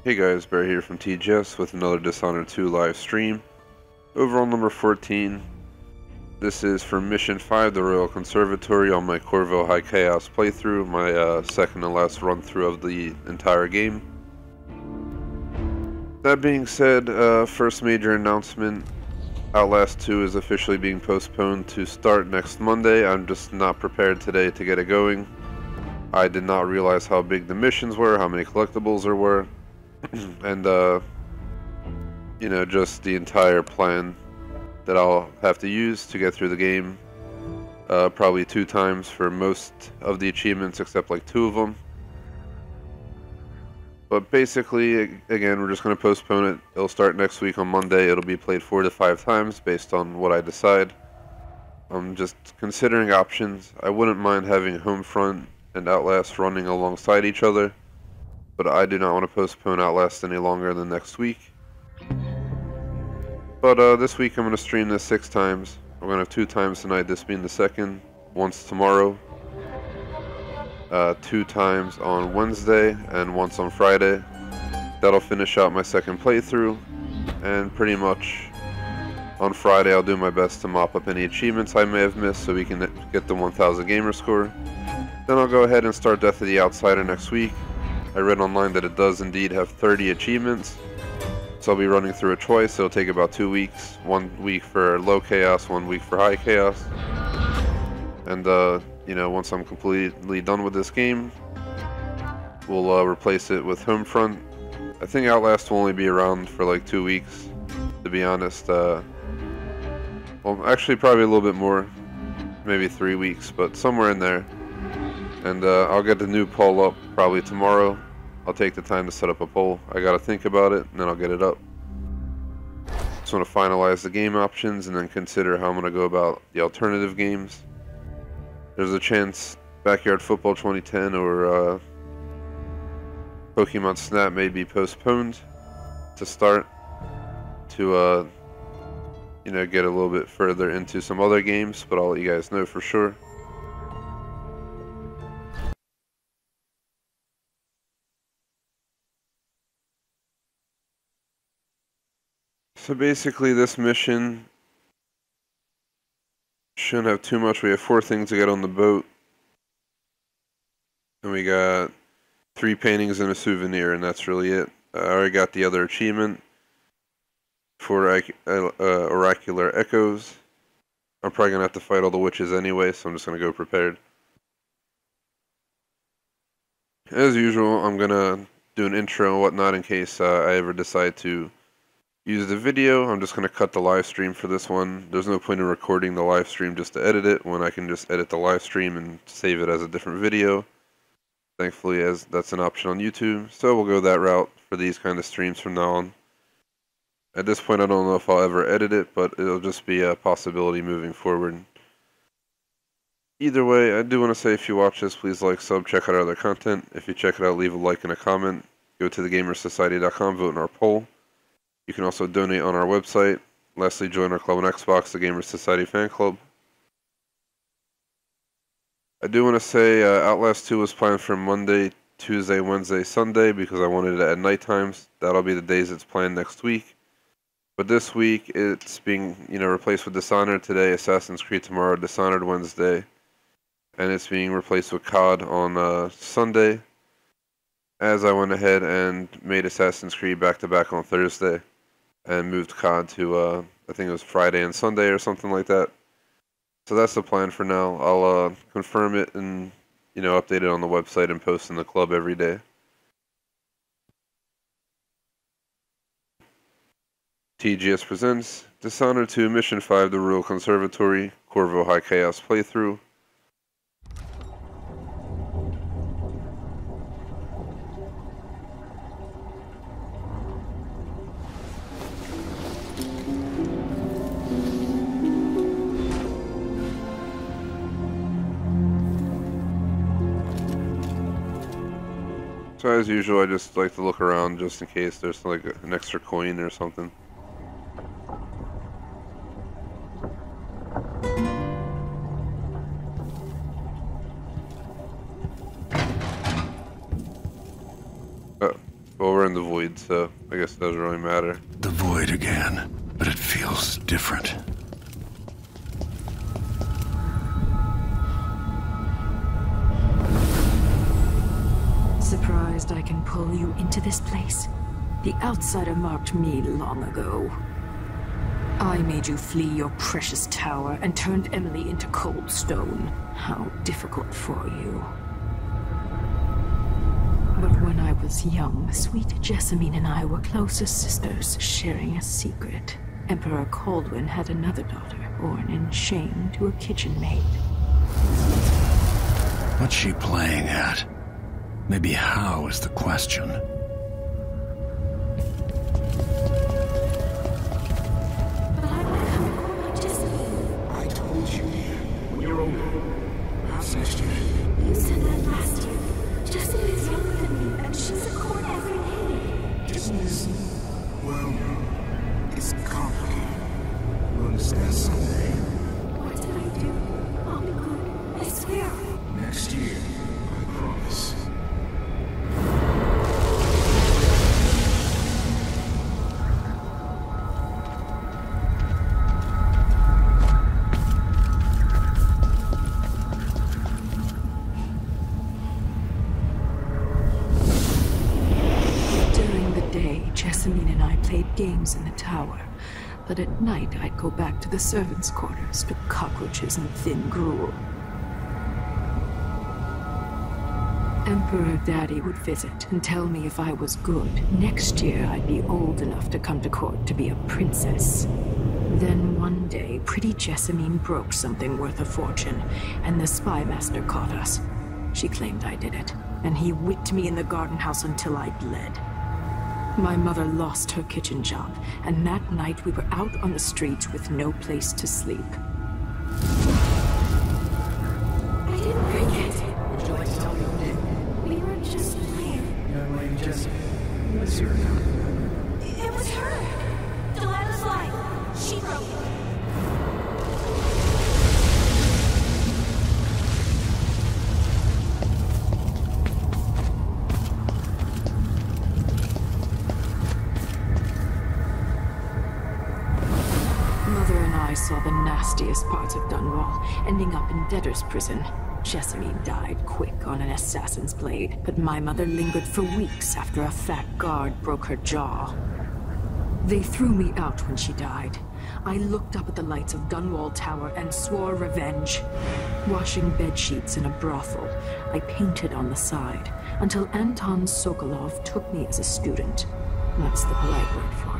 Hey guys, Bear here from TGS with another Dishonored 2 live stream. Overall number 14. This is for Mission 5, the Royal Conservatory, on my Corvo High Chaos playthrough, my second and last run through of the entire game. That being said, first major announcement, Outlast 2 is officially being postponed to start next Monday. I'm just not prepared today to get it going. I did not realize how big the missions were, how many collectibles there were. And just the entire plan that I'll have to use to get through the game, probably 2 times for most of the achievements except like 2 of them. But basically, again, we're just going to postpone it. It'll start next week on Monday. It'll be played 4 to 5 times based on what I decide. I'm just considering options. I wouldn't mind having Homefront and Outlast running alongside each other, but I do not want to postpone Outlast any longer than next week. But this week I'm going to stream this 6 times. I'm going to have 2 times tonight, this being the second, once tomorrow, 2 times on Wednesday, and once on Friday. That'll finish out my second playthrough, and pretty much on Friday I'll do my best to mop up any achievements I may have missed so we can get the 1000 gamer score. Then I'll go ahead and start Death of the Outsider next week. I read online that it does indeed have 30 achievements, so I'll be running through it twice. It'll take about 2 weeks, 1 week for low chaos, 1 week for high chaos. And once I'm completely done with this game, we'll replace it with Homefront. I think Outlast will only be around for like 2 weeks, to be honest. Well, actually probably a little bit more, maybe 3 weeks, but somewhere in there. And I'll get the new poll up probably tomorrow. I'll take the time to set up a poll. I gotta think about it, and then I'll get it up. Just want to finalize the game options and then consider how I'm gonna go about the alternative games. There's a chance Backyard Football 2010 or Pokemon Snap may be postponed to start to get a little bit further into some other games, but I'll let you guys know for sure. So basically this mission shouldn't have too much. We have 4 things to get on the boat. And we got 3 paintings and a souvenir, and that's really it. I already got the other achievement for Oracular Echoes. I'm probably going to have to fight all the witches anyway, so I'm just going to go prepared. As usual, I'm going to do an intro and whatnot in case I ever decide to use the video. I'm just going to cut the live stream for this one. There's no point in recording the live stream just to edit it when I can just edit the live stream and save it as a different video. Thankfully, as that's an option on YouTube, so we'll go that route for these kind of streams from now on. At this point, I don't know if I'll ever edit it, but it'll just be a possibility moving forward. Either way, I do want to say if you watch this, please like, sub, check out our other content. If you check it out, leave a like and a comment. Go to thegamersociety.com, vote in our poll. You can also donate on our website. Lastly, join our club on Xbox, the Gamers Society Fan Club. I do want to say Outlast 2 was planned for Monday, Tuesday, Wednesday, Sunday because I wanted it at night times. That'll be the days it's planned next week. But this week it's being replaced with Dishonored today, Assassin's Creed tomorrow, Dishonored Wednesday, and it's being replaced with COD on Sunday. As I went ahead and made Assassin's Creed back-to-back on Thursday and moved COD to I think it was Friday and Sunday or something like that. So that's the plan for now. I'll confirm it and update it on the website and post in the club every day. TGS presents Dishonored 2 Mission 5, the Royal Conservatory, Corvo High Chaos playthrough. So as usual, I just like to look around just in case there's like an extra coin or something. Well, we're in the void, so I guess it doesn't really matter. The void again, but it feels different. Surprised I can pull you into this place? The outsider marked me long ago. I made you flee your precious tower and turned Emily into cold stone. How difficult for you. But when I was young, sweet Jessamine and I were close as sisters, sharing a secret. Emperor Kaldwin had another daughter, born in shame to a kitchen maid. What's she playing at? Maybe how is the question. I told you, when you're older, perhaps next year. You said that last year. Jessamine is younger than me, and she's a court every day. Business, well, it's complicated. You'll understand someday. What did I do? I'll be good. I swear. Next year, I promise. Jessamine and I played games in the tower, but at night I'd go back to the servants' quarters to cockroaches and thin gruel. Emperor Daddy would visit and tell me if I was good. Next year I'd be old enough to come to court to be a princess. Then one day, pretty Jessamine broke something worth a fortune, and the spy master caught us. She claimed I did it, and he whipped me in the garden house until I bled. My mother lost her kitchen job, and that night we were out on the streets with no place to sleep. I didn't break it. Would you like to tell me your name? We were just playing. Young lady Jessamine. What's your account? It was her. Delilah's lie. She broke it. I saw the nastiest parts of Dunwall, ending up in debtor's prison. Jessamine died quick on an assassin's blade, but my mother lingered for weeks after a fat guard broke her jaw. They threw me out when she died. I looked up at the lights of Dunwall Tower and swore revenge. Washing bedsheets in a brothel, I painted on the side, until Anton Sokolov took me as a student. That's the polite word for it.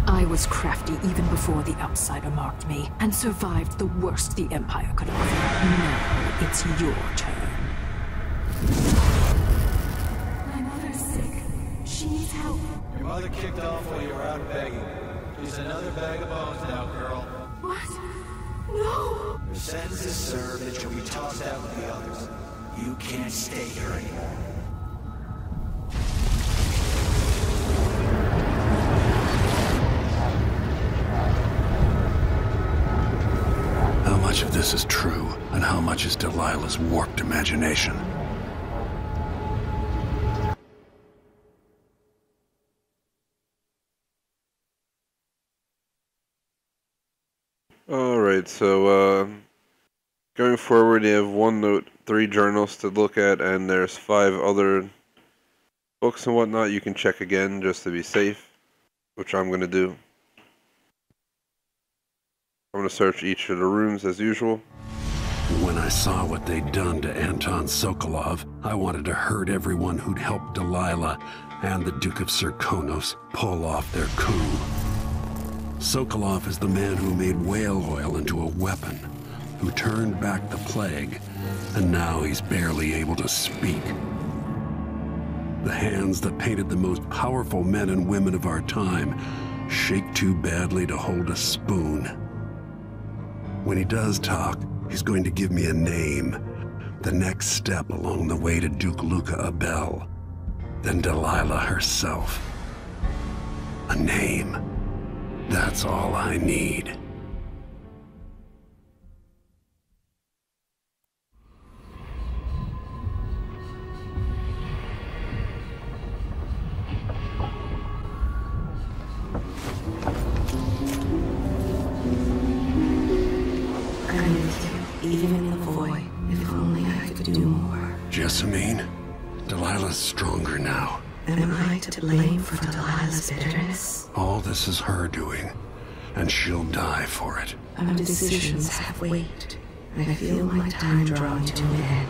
I was crafty even before the outsider marked me, and survived the worst the Empire could offer. Now it's your turn. My mother's sick. She needs help. Your mother kicked off while you were out begging. She's another bag of bones now, girl. What? No! Your sentence is served and you'll be tossed out with the others. You can't stay here anymore. How much of this is true, and how much is Delilah's warped imagination? Alright, so, going forward, you have one note, 3 journals to look at, and there's 5 other books and whatnot you can check again just to be safe, which I'm going to do. I'm going to search each of the rooms as usual. When I saw what they'd done to Anton Sokolov, I wanted to hurt everyone who'd helped Delilah and the Duke of Serkonos pull off their coup. Sokolov is the man who made whale oil into a weapon, who turned back the plague, and now he's barely able to speak. The hands that painted the most powerful men and women of our time shake too badly to hold a spoon. When he does talk, he's going to give me a name, the next step along the way to Duke Luca Abel, then Delilah herself. A name. That's all I need. Delilah's stronger now. Am I to blame for Delilah's bitterness? All this is her doing, and she'll die for it. Our decisions have weight. I feel my time drawing to an end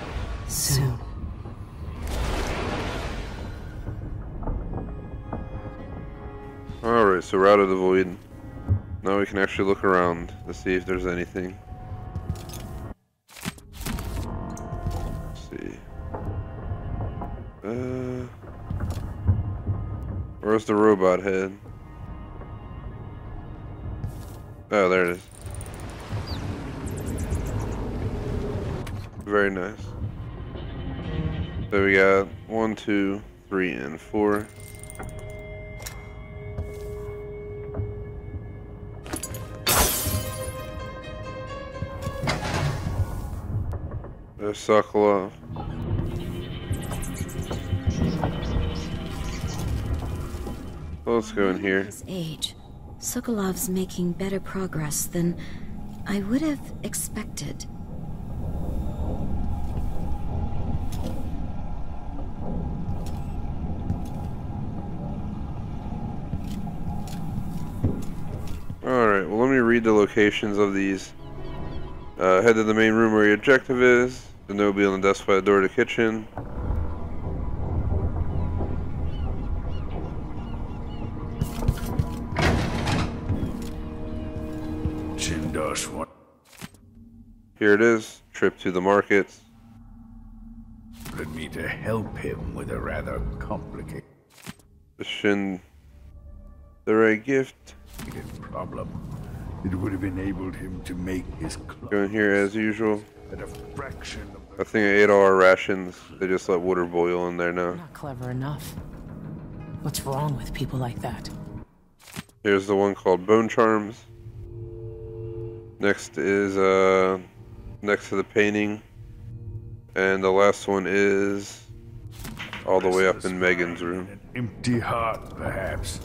soon. Alright, so we're out of the void. Now we can actually look around to see if there's anything. Let's see. Where's the robot head? Oh, there it is. Very nice. So we got 1, 2, 3, and 4. There's Sokolov. Let's go in here. His age, Sokolov's making better progress than I would have expected. Alright, well let me read the locations of these. Head to the main room where your objective is. The note will be on the desk by the door to the kitchen. What? Here it is. Trip to the markets. Wanted me to help him with a rather complicated The right gift. problem. It would have enabled him to make his Going here as usual. at a fraction of I think I ate all our rations. They just let water boil in there now. Not clever enough. What's wrong with people like that? Here's the one called Bone Charms. Next is next to the painting. And the last one is all the way up in Megan's room. an empty heart, perhaps.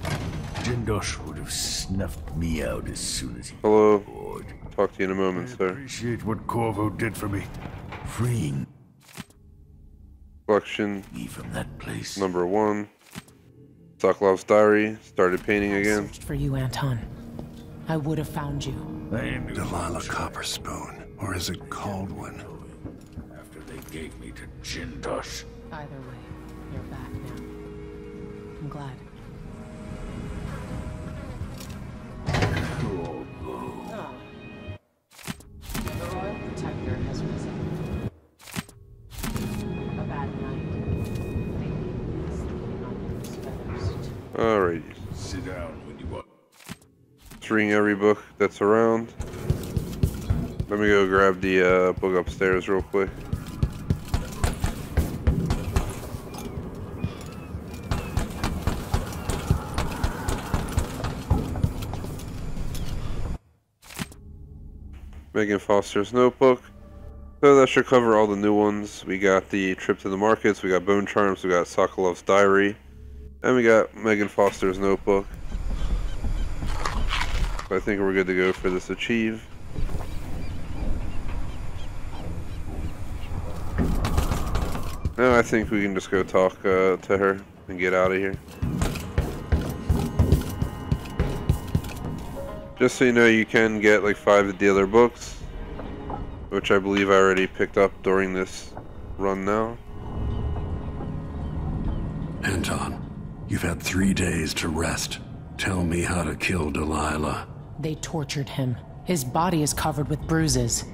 Jindosh would have snuffed me out as soon as he Hello. bored. Talk to you in a moment, I sir. appreciate what Corvo did for me. Freeing Collection me from that place. number 1. Sokolov's diary. Started painting again. Searched for you, Anton. I would have found you. I knew Delilah Copper Spoon, or is it called one? after they gave me to Jindosh. Either way, you're back now. I'm glad. Oh. The Royal Protector has risen. A bad night. Maybe sleeping on those feathers. Alrighty. Sit down when you want. Just reading every book that's around. Let me go grab the book upstairs real quick. Megan Foster's notebook. So that should cover all the new ones. We got the trip to the markets, we got Bone Charms, we got Sokolov's diary, and we got Megan Foster's notebook. So I think we're good to go for this achieve. Now I think we can just go talk to her and get out of here. Just so you know, you can get like 5 of the other books, which I believe I already picked up during this run now. Anton, you've had 3 days to rest. Tell me how to kill Delilah. They tortured him. His body is covered with bruises.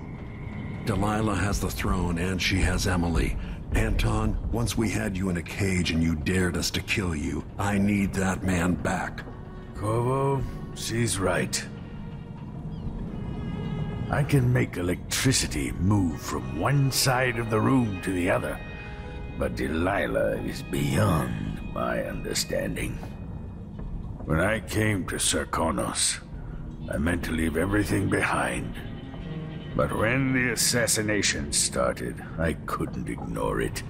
Delilah has the throne and she has Emily. Anton, once we had you in a cage and you dared us to kill you, I need that man back. Corvo, she's right. I can make electricity move from one side of the room to the other, but Delilah is beyond my understanding. When I came to Serkonos, I meant to leave everything behind. But when the assassination started, I couldn't ignore it.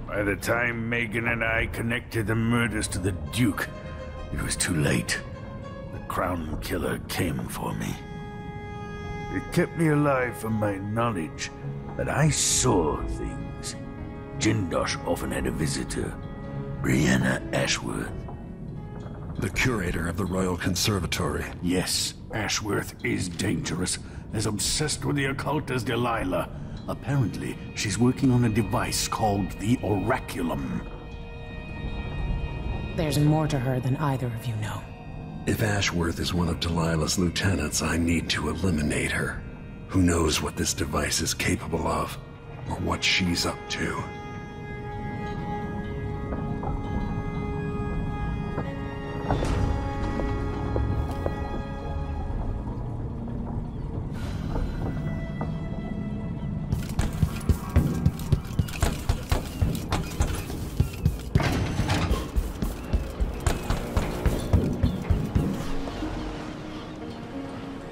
By the time Megan and I connected the murders to the Duke, it was too late. The Crown Killer came for me. It kept me alive from my knowledge that I saw things Jindosh often had a visitor, Brianna Ashworth. The curator of the Royal Conservatory. Yes, Ashworth is dangerous, as obsessed with the occult as Delilah. Apparently, she's working on a device called the Oraculum. There's more to her than either of you know. If Ashworth is one of Delilah's lieutenants, I need to eliminate her. Who knows what this device is capable of, or what she's up to.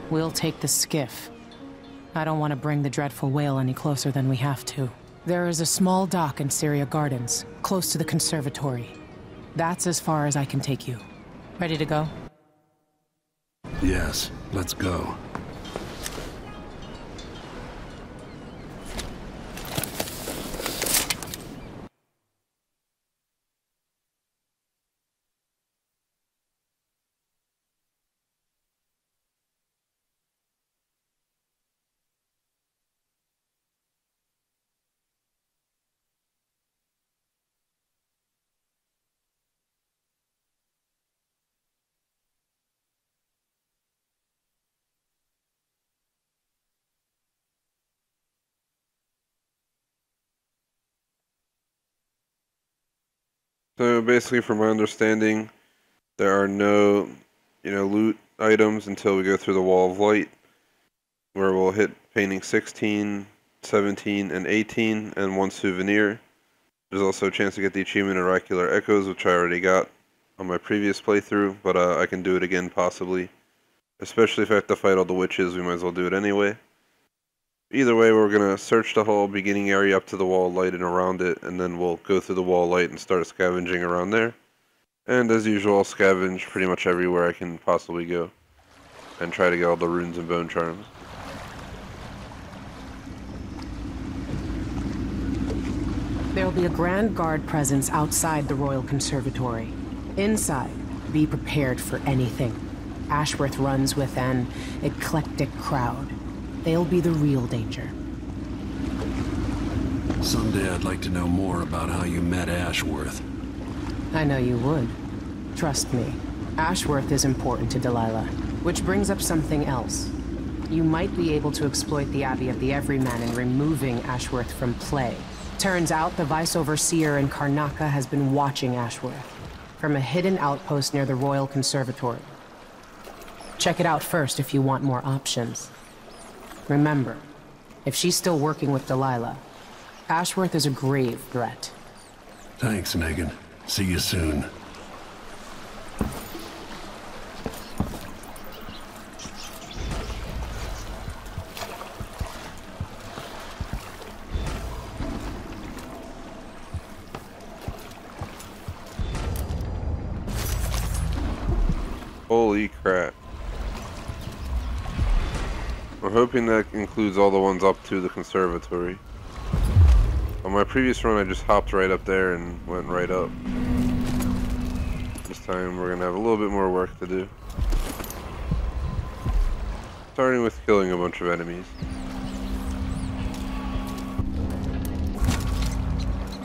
We'll take the skiff. I don't want to bring the dreadful whale any closer than we have to. There is a small dock in Syria Gardens, close to the conservatory. That's as far as I can take you. Ready to go? Yes, let's go. So basically, from my understanding, there are no, loot items until we go through the Wall of Light, where we'll hit painting 16, 17, and 18, and one souvenir. There's also a chance to get the achievement Oracular Echoes, which I already got on my previous playthrough, but I can do it again possibly. Especially if I have to fight all the witches, we might as well do it anyway. Either way, we're going to search the whole beginning area up to the Wall of Light and around it, and then we'll go through the Wall of Light and start scavenging around there. And as usual, I'll scavenge pretty much everywhere I can possibly go, and try to get all the runes and bone charms. There will be a Grand Guard presence outside the Royal Conservatory. Inside, be prepared for anything. Ashworth runs with an eclectic crowd. They'll be the real danger. Someday I'd like to know more about how you met Ashworth. I know you would. Trust me. Ashworth is important to Delilah. Which brings up something else. You might be able to exploit the Abbey of the Everyman in removing Ashworth from play. Turns out the Vice Overseer in Karnaca has been watching Ashworth from a hidden outpost near the Royal Conservatory. Check it out first if you want more options. Remember, if she's still working with Delilah, Ashworth is a grave threat. Thanks, Megan. See you soon. Holy crap. I'm hoping that includes all the ones up to the conservatory. On my previous run, I just hopped right up there and went right up. This time, we're gonna have a little bit more work to do. Starting with killing a bunch of enemies.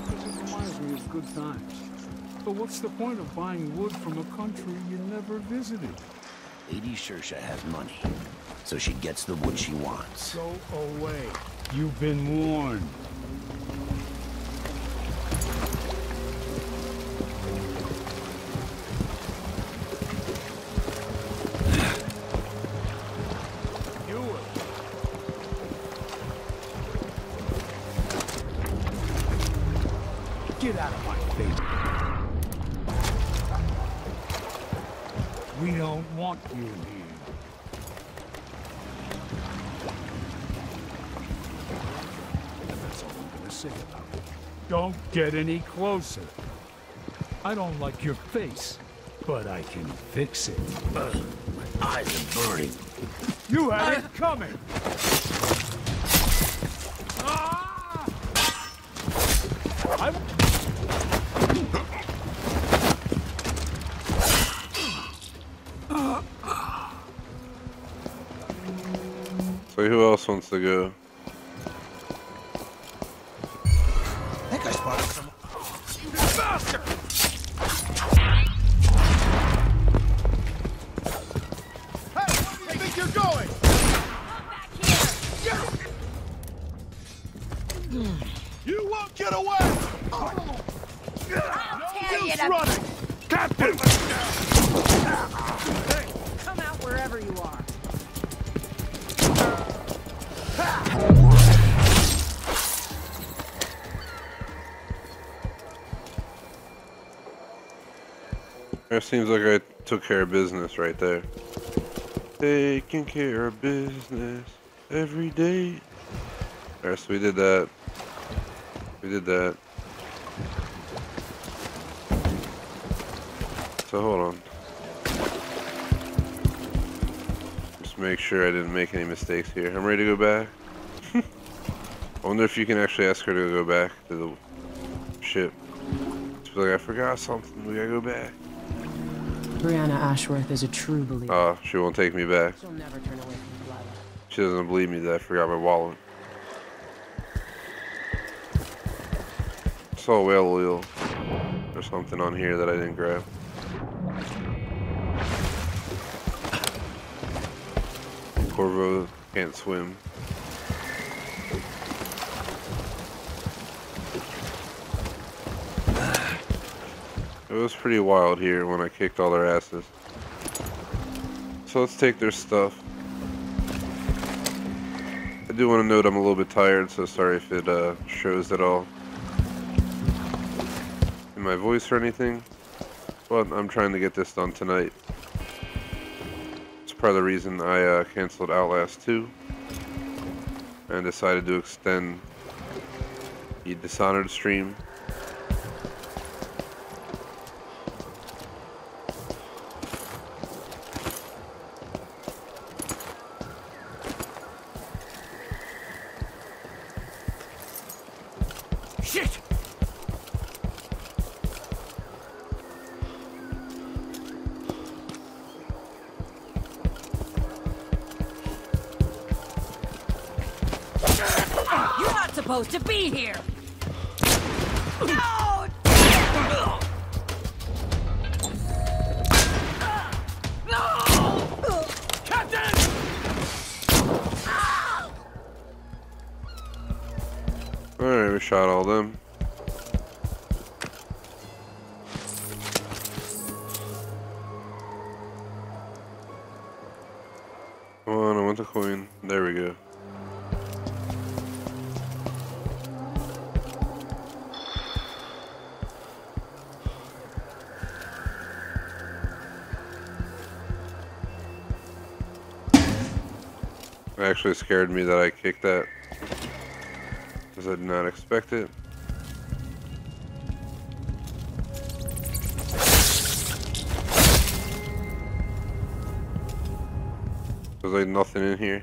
It reminds me of good times. But what's the point of buying wood from a country you never visited? Lady Shersha has money, so she gets the wood she wants. Go away. You've been warned. Get out of my face. We don't want you here. And that's all I'm gonna say about it. Don't get any closer. I don't like your face, but I can fix it. My eyes are burning. You had it coming! Ah! So who else wants to go? I think I spotted someone. You bastard! Hey, where do you think you're going? Come back here! You won't get away! I'll tear you to... Running! Captain! Come out wherever you are. It seems like I took care of business right there. Taking care of business every day. Alright, so we did that. We did that. So hold on. Just make sure I didn't make any mistakes here. I'm ready to go back. I wonder if you can actually ask her to go back to the ship. Just be like, I forgot something. We gotta go back. Brianna Ashworth is a true believer. Oh, she won't take me back. She'll never turn away from Delilah. She doesn't believe me that I forgot my wallet. I saw whale oil or something on here that I didn't grab. Corvo can't swim. It was pretty wild here when I kicked all their asses. So let's take their stuff. I do want to note I'm a little bit tired, so sorry if it shows at all in my voice or anything. But I'm trying to get this done tonight. It's part of the reason I canceled Outlast 2 and decided to extend the Dishonored stream. Shit! You're not supposed to be here! No! No! Captain! Alright, we shot all them. Come on, I want the coin. There we go. It actually scared me that I kicked that, because I did not expect it. There's like nothing in here.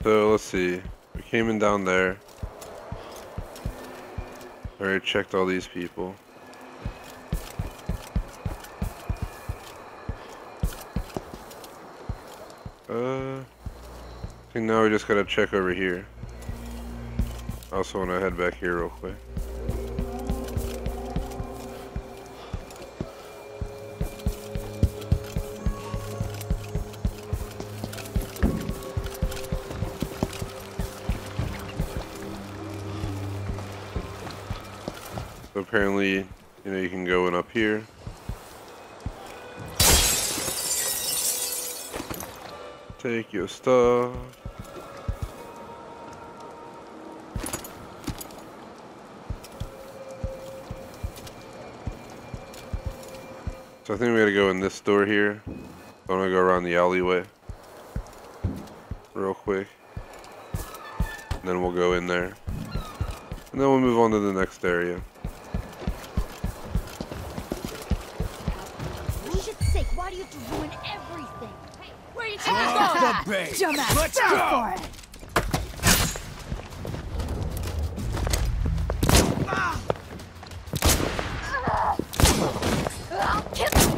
So let's see. We came in down there. Already checked all these people. I think now we just gotta check over here. I also want to head back here real quick. So apparently, you know, you can go in up here. Take your stuff. So I think we gotta go in this door here. So I'm gonna go around the alleyway real quick. And then we'll go in there. And then we'll move on to the next area. For shit's sake, why do you have to ruin everything? Hey, where are you taking Off the bait. Dumbass, Let's go go. for it! I'll kill you!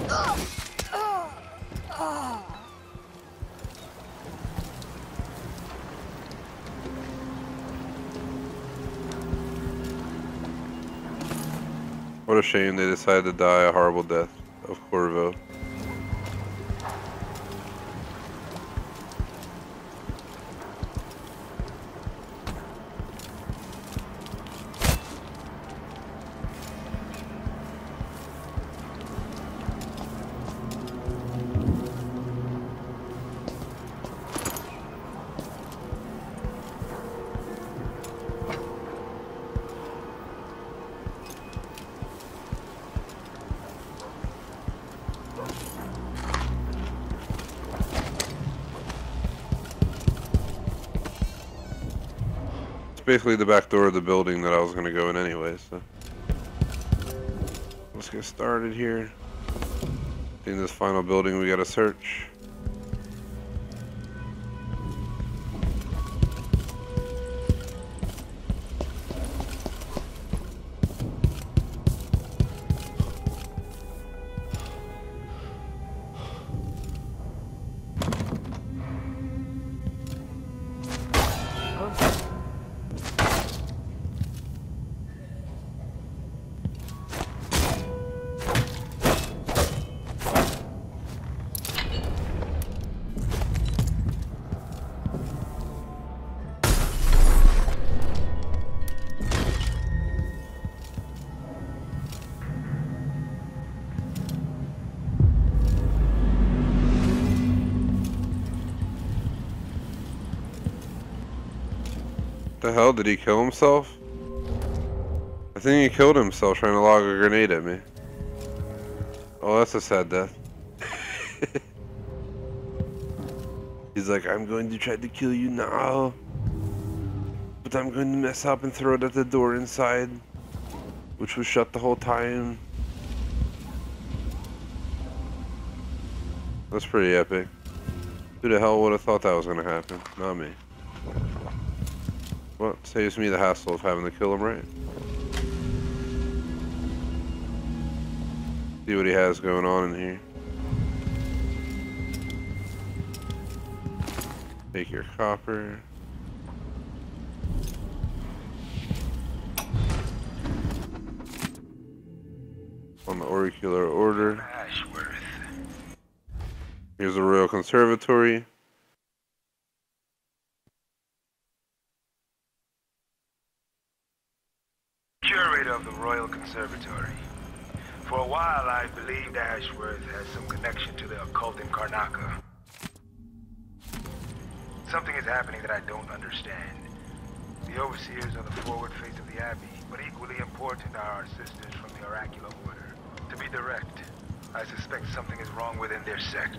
What a shame they decided to die a horrible death of Corvo. Basically the back door of the building that I was going to go in anyway, so let's get started here. In this final building we got to search. The hell, did he kill himself? I think he killed himself trying to log a grenade at me. Oh, that's a sad death. He's like, I'm going to try to kill you now, but I'm going to mess up and throw it at the door inside, which was shut the whole time. That's pretty epic. Who the hell would have thought that was going to happen? Not me. Well, it saves me the hassle of having to kill him, right? See what he has going on in here. Take your copper. On the auricular order. Here's the Royal Conservatory. Curator of the Royal Conservatory. For a while, I believed Ashworth has some connection to the occult in Karnaca. Something is happening that I don't understand. The overseers are the forward face of the Abbey, but equally important are our sisters from the Oracular Order. To be direct, I suspect something is wrong within their sect.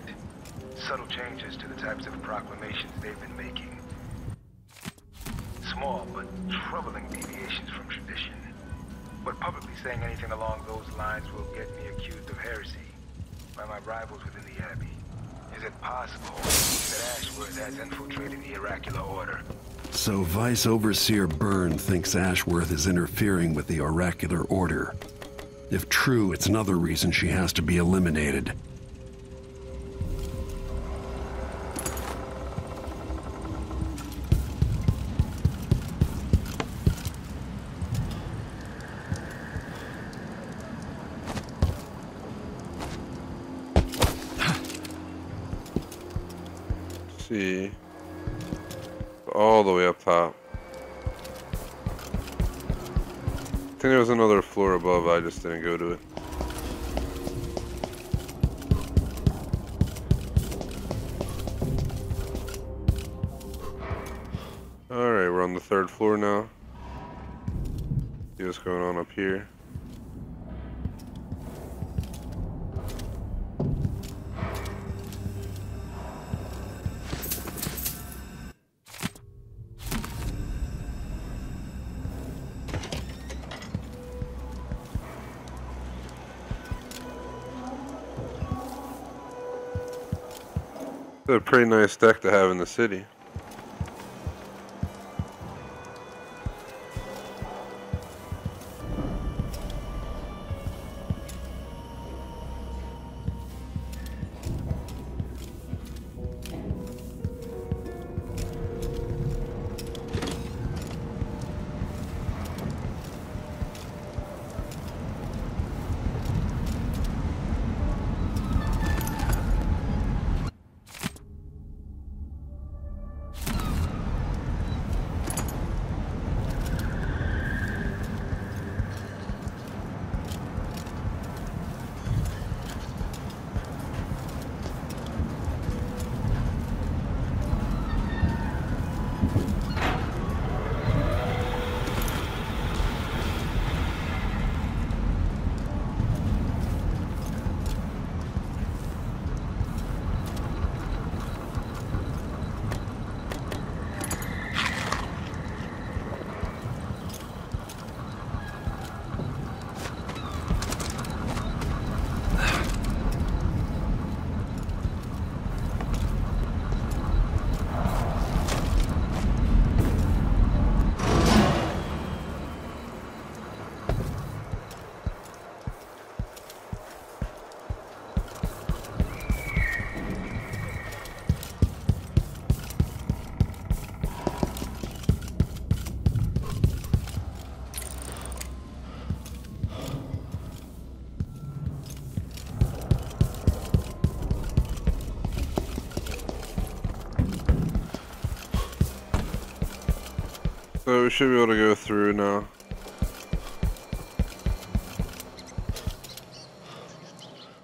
Subtle changes to the types of proclamations they've been making. Small but troubling deviations from tradition. But publicly saying anything along those lines will get me accused of heresy by my rivals within the Abbey. Is Is it possible that Ashworth has infiltrated the Oracular Order? So Vice Overseer Byrne thinks Ashworth is interfering with the Oracular Order. If true, it's another reason she has to be eliminated. See, all the way up top. I think there was another floor above, I just didn't go to it. Alright, we're on the 3rd floor now. See what's going on up here. It's a pretty nice deck to have in the city. So we should be able to go through now.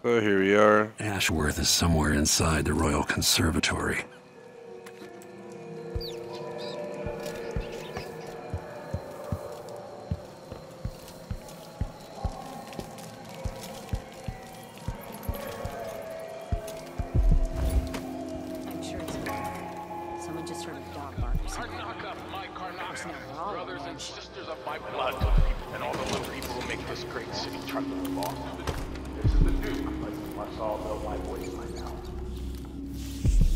So here we are. Ashworth is somewhere inside the Royal Conservatory. I'm sure it's fine. Someone just heard a dog bark or something. Brothers and sisters of my blood, and all the little people who make this great city trundle along. This is the Duke. You must all know my voice by now.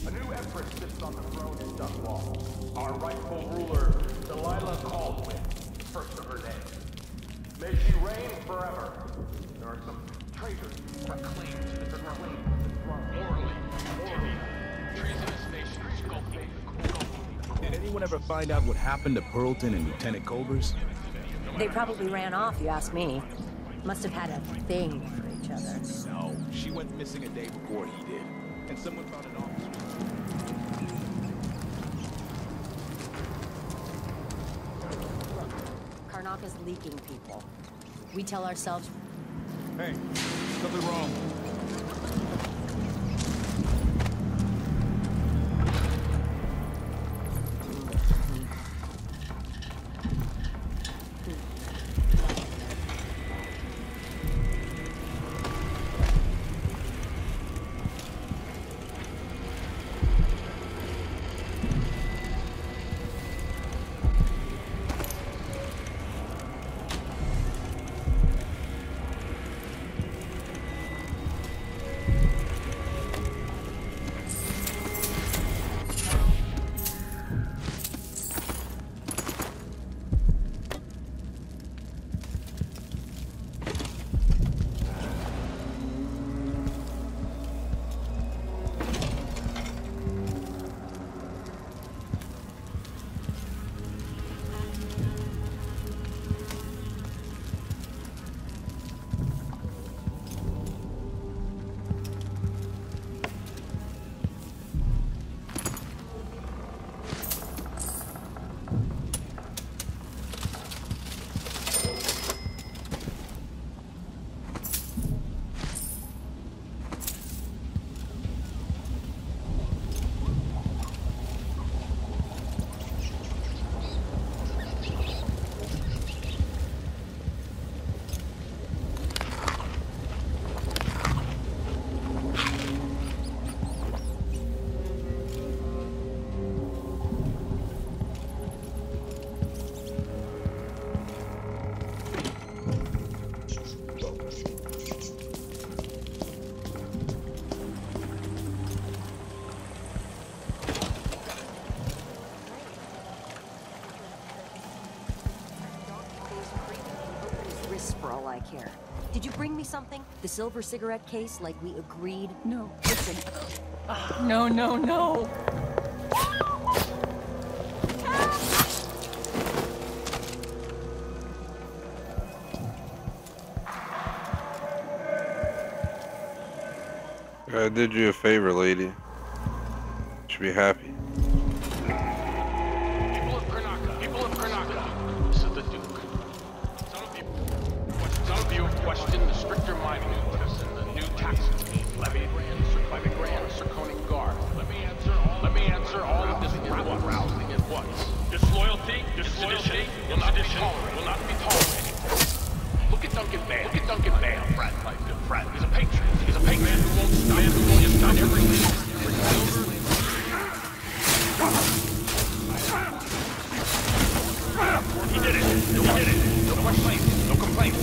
A new empress sits on the throne in Dunwall. Our rightful ruler, Delilah Caldwell, first of her name. May she reign forever. There are some traitors who proclaim to the throne. Morally, treasonous nations go pay the court. Did anyone ever find out what happened to Pearlton and Lieutenant Cobers? They probably ran off, you ask me. Must have had a thing for each other. No, she went missing a day before he did. And someone found an officer. Look, Karnak is leaking people. We tell ourselves... Hey, something wrong. here. Did you bring me something? The silver cigarette case, like we agreed? No. Listen. No, no, no! I did you a favor, lady. You should be happy. People of Karnaka, this is the Duke. Some of you have questioned the stricter mining interests and the new tax scheme levied by the Grand Circonian Guard. Let me answer all of this rousing at once. Disloyalty will not be tolerated. Look at Duncan Bale. Friend, my good friend. He's a patriot. He's a patriot who won't stop everything. He did it. No complaints. No complaints.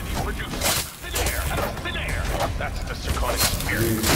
He produced thin air out of thin air. That's the Circonian spirit.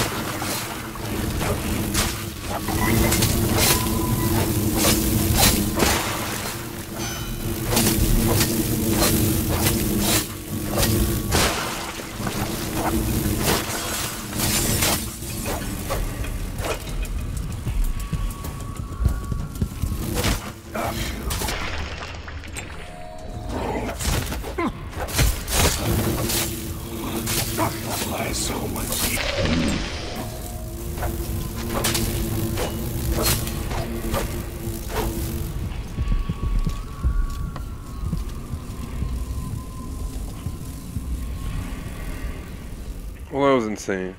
Well, that was insane.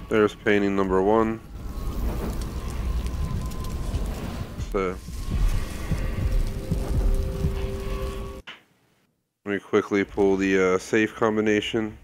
There's painting number 1. So let me quickly pull the safe combination.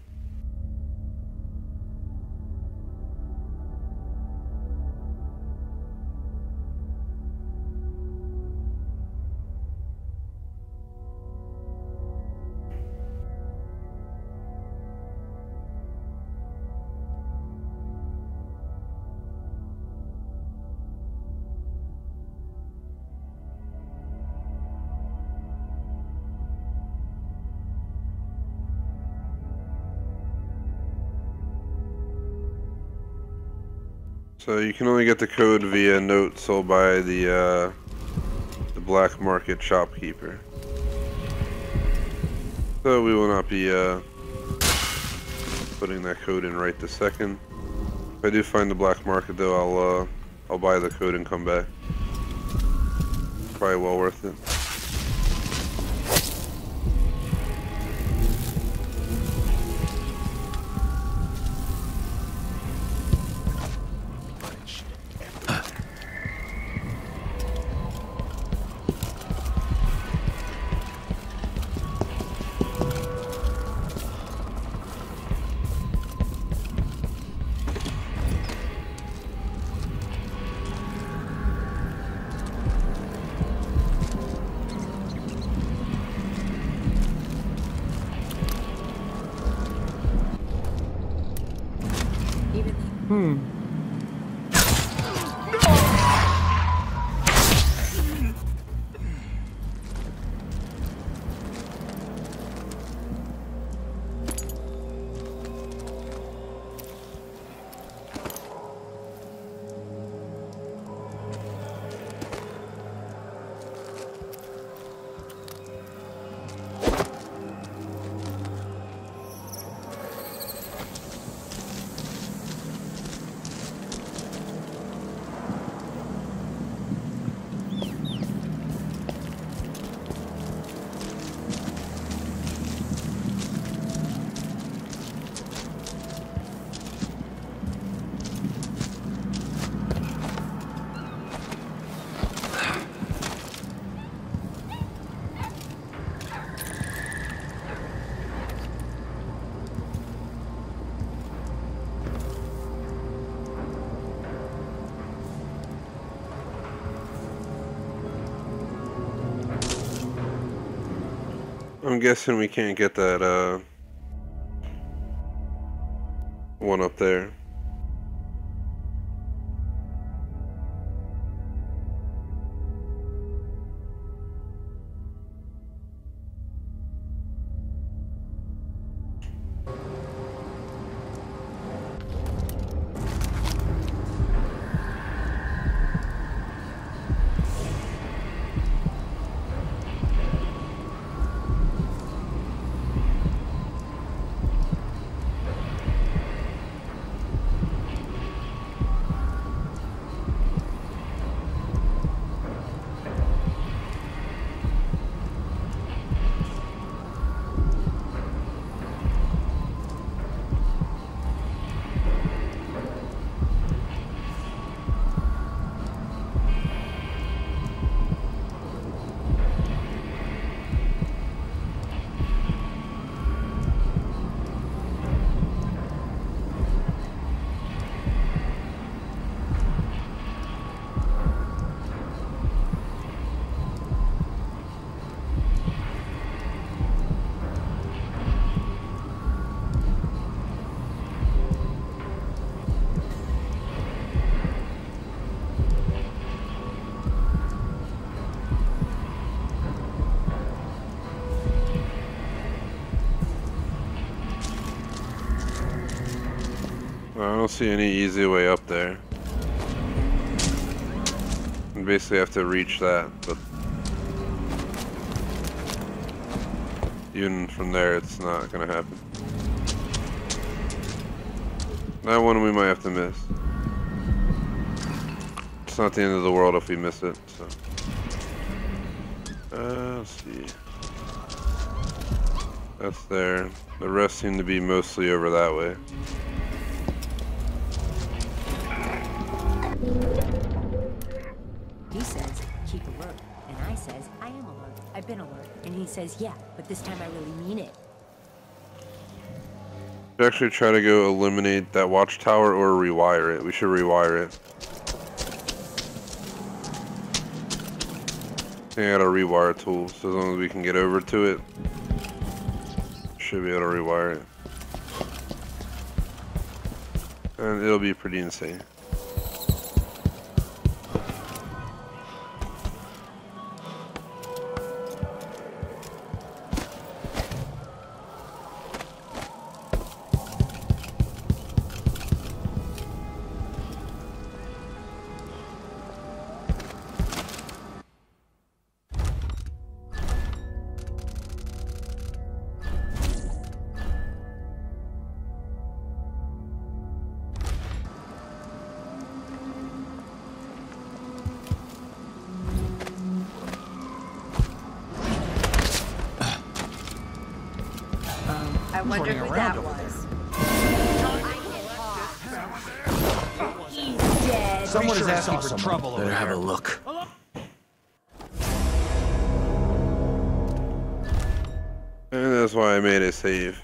So you can only get the code via note sold by the black market shopkeeper. So we will not be putting that code in right this second. If I do find the black market though, I'll buy the code and come back. Probably well worth it. I'm guessing we can't get that one up there. I don't see any easy way up there. You basically have to reach that, but even from there it's not gonna happen. That one we might have to miss. It's not the end of the world if we miss it, so. Let's see. That's there. The rest seem to be mostly over that way. He says, keep alert. And I says, I am alert. I've been alert. And he says, yeah, but this time I really mean it. Should actually try to go eliminate that watchtower or rewire it. We should rewire it. I think I got a rewire tool, so as long as we can get over to it, should be able to rewire it. And it'll be pretty insane. I wonder who that was. He's dead. Someone is asking for trouble over Better there. have a look. And that's why I made a save.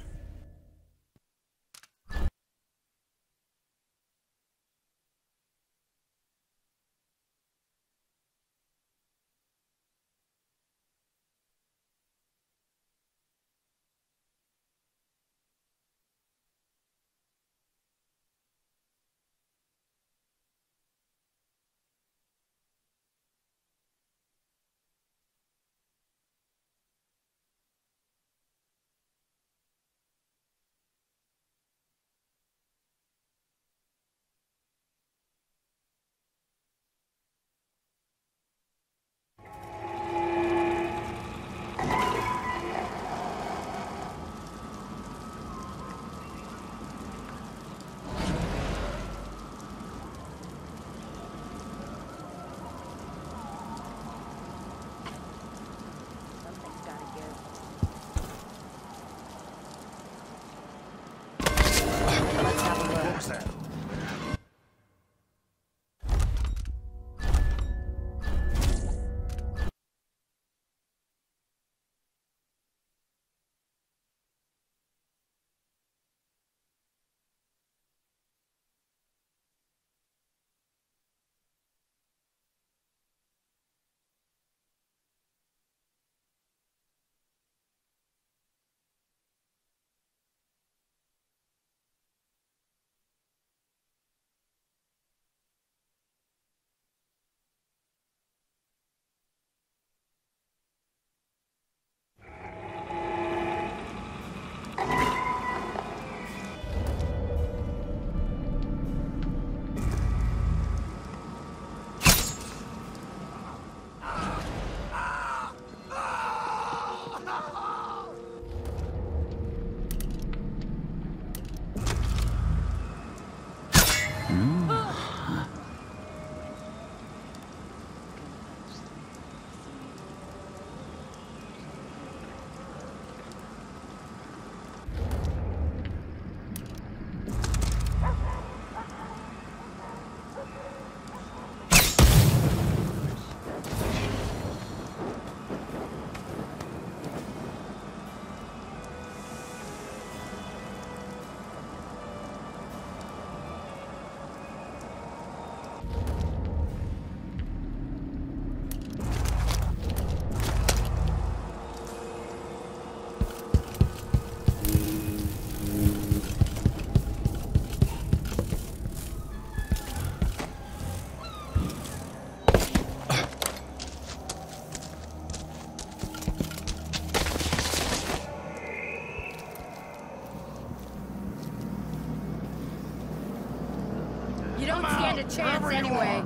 a chance anyway.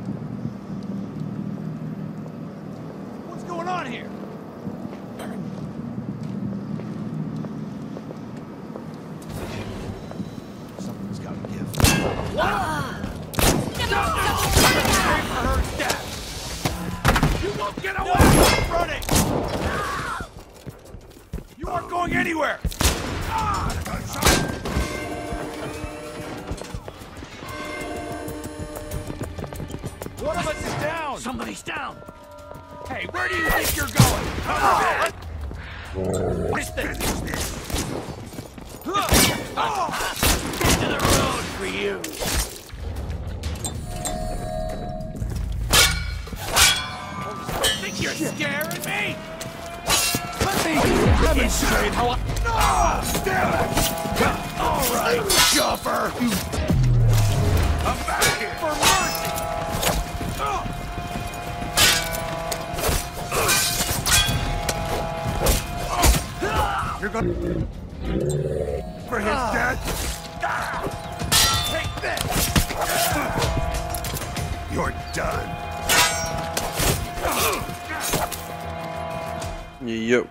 What's going on here? Something's got to give. You won't get away! I'm running! You aren't going anywhere! One of us is down! Somebody's down! Hey, where do you think you're going? What is this? End of the road for you! Think you're scaring me? Let me demonstrate how I... Damn it! All right, jumper! I'm back here for mercy! You're gonna... For his death? Take this! You're done. Yep.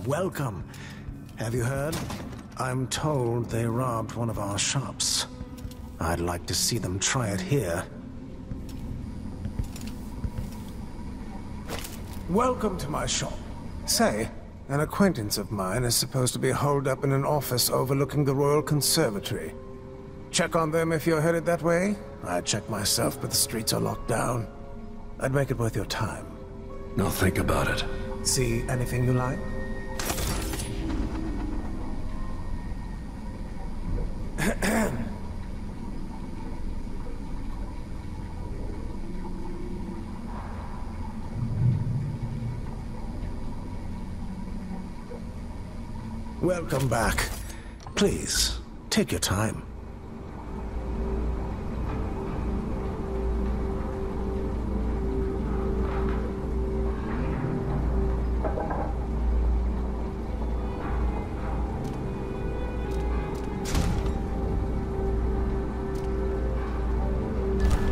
Welcome. Have you heard? I'm told they robbed one of our shops. I'd like to see them try it here. Welcome to my shop. Say, an acquaintance of mine is supposed to be holed up in an office overlooking the Royal Conservatory. Check on them if you're headed that way. I'd check myself, but the streets are locked down. I'd make it worth your time. I'll think about it. See anything you like? Welcome back. Please, take your time.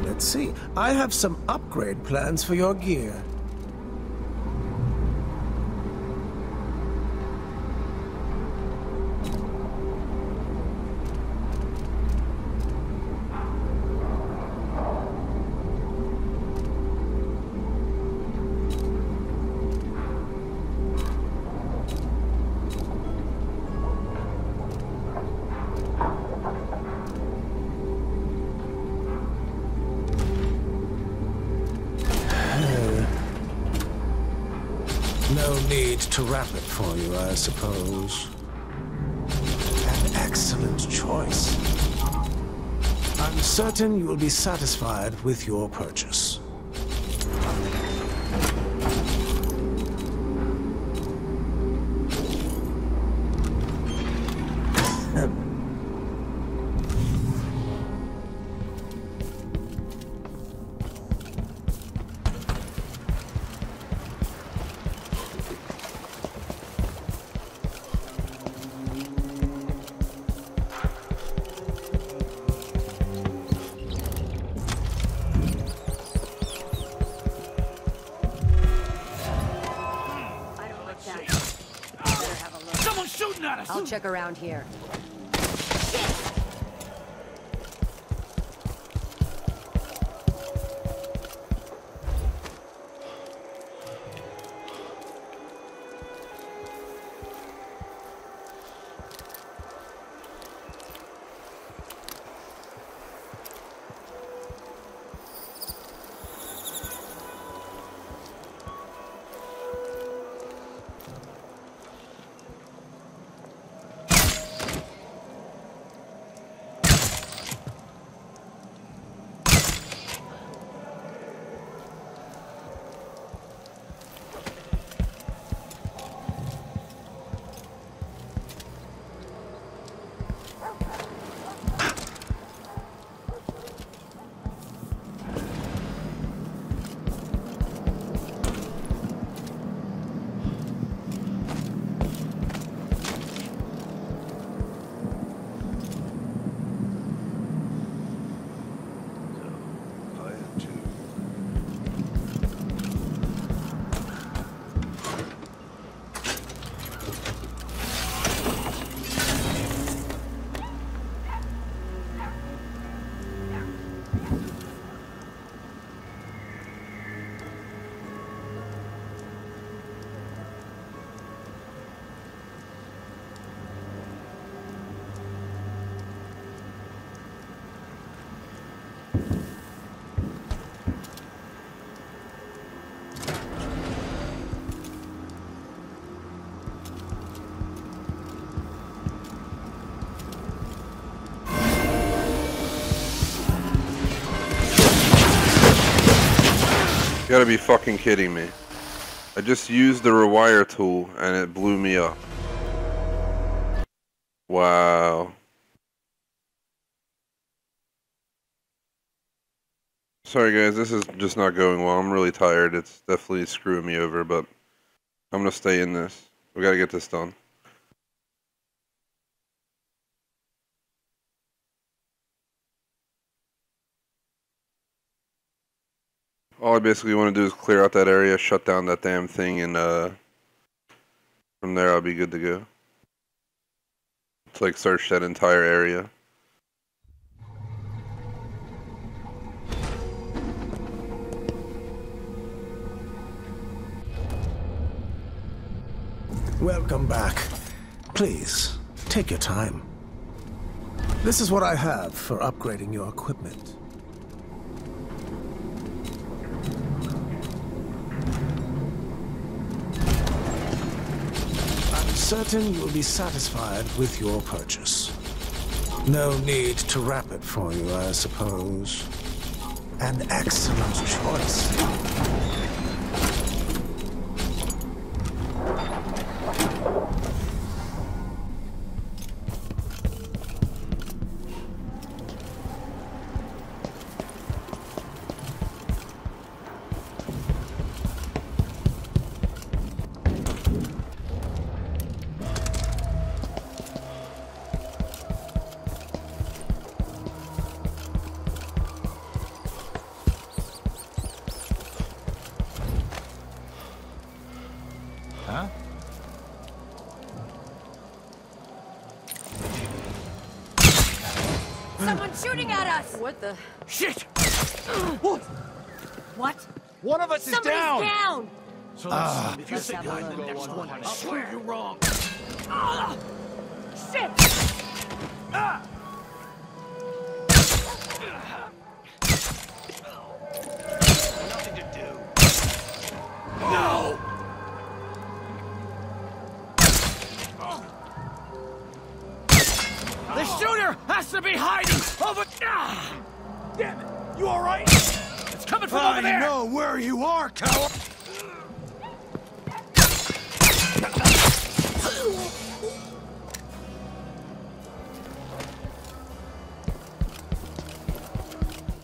Let's see. I have some upgrade plans for your gear. need to wrap it for you, I suppose. An excellent choice. I'm certain you will be satisfied with your purchase. I'll check around here. You gotta be fucking kidding me. I just used the rewire tool and it blew me up. Wow. Sorry guys, this is just not going well. I'm really tired. It's definitely screwing me over, but I'm gonna stay in this. We gotta get this done. All I basically want to do is clear out that area, shut down that damn thing, and from there I'll be good to go. It's like search that entire area. Welcome back. Please, take your time. This is what I have for upgrading your equipment. Certain you will be satisfied with your purchase. No need to wrap it for you, I suppose. An excellent choice. Huh? Someone's shooting at us! What the? Shit! What? What? One of us is Somebody's down! down! So if you think I'm the next one, I swear you're wrong. Shit! Nothing to do. No! The shooter has to be hiding over... Ah! Damn it! You alright? It's coming from over there! I know where you are, coward!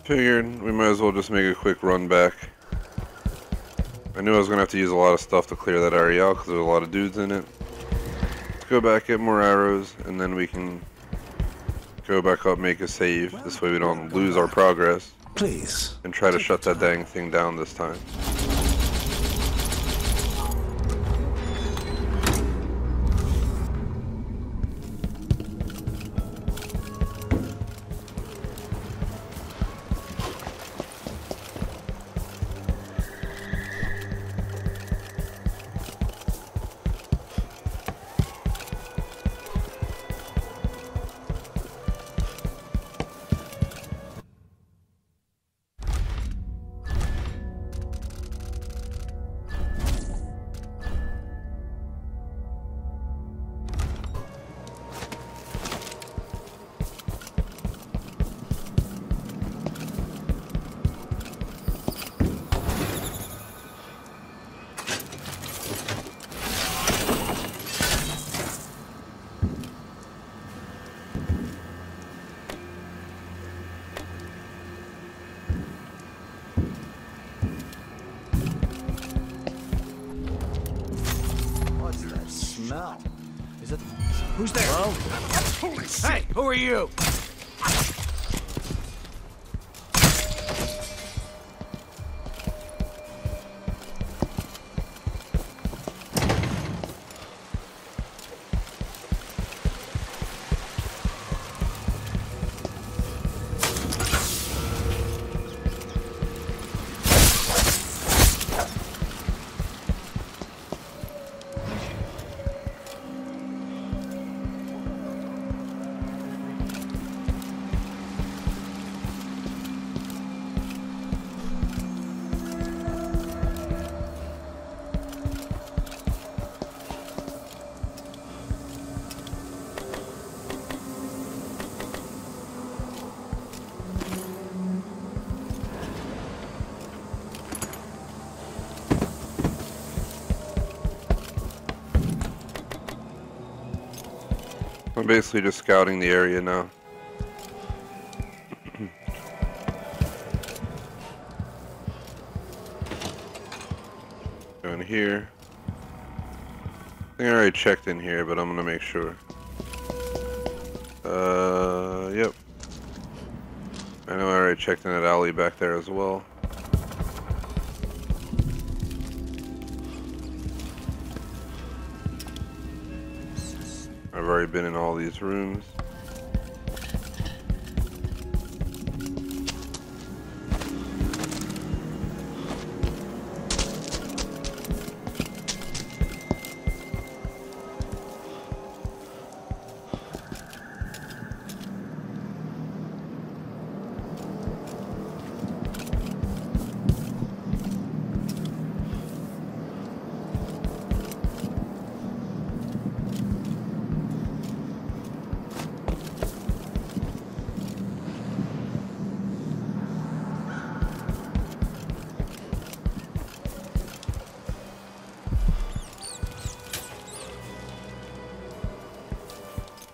Figured we might as well just make a quick run back. I knew I was going to have to use a lot of stuff to clear that area out because there's a lot of dudes in it. Let's go back, get more arrows, and then we can go back up, make a save. This way we don't lose our progress. Please. And try to shut that dang thing down this time. Smell. Is it? Who's there? Hello? Hey, who are you? I'm basically just scouting the area now. Going here. I think I already checked in here, but I'm gonna make sure. Yep. I know I already checked in that alley back there as well. I've already been in all these rooms.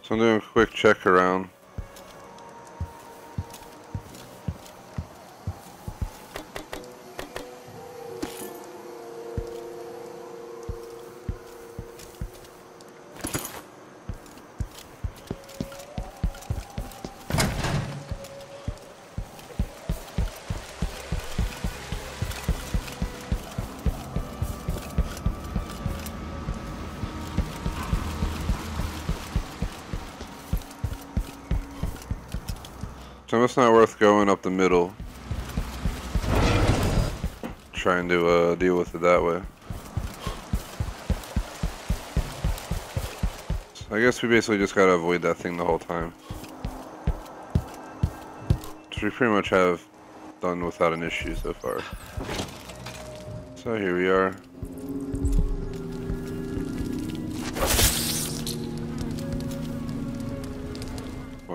So I'm doing a quick check around. So it's not worth going up the middle, trying to deal with it that way. So I guess we basically just gotta avoid that thing the whole time, which we pretty much have done without an issue so far. So here we are.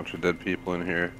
Bunch of dead people in here.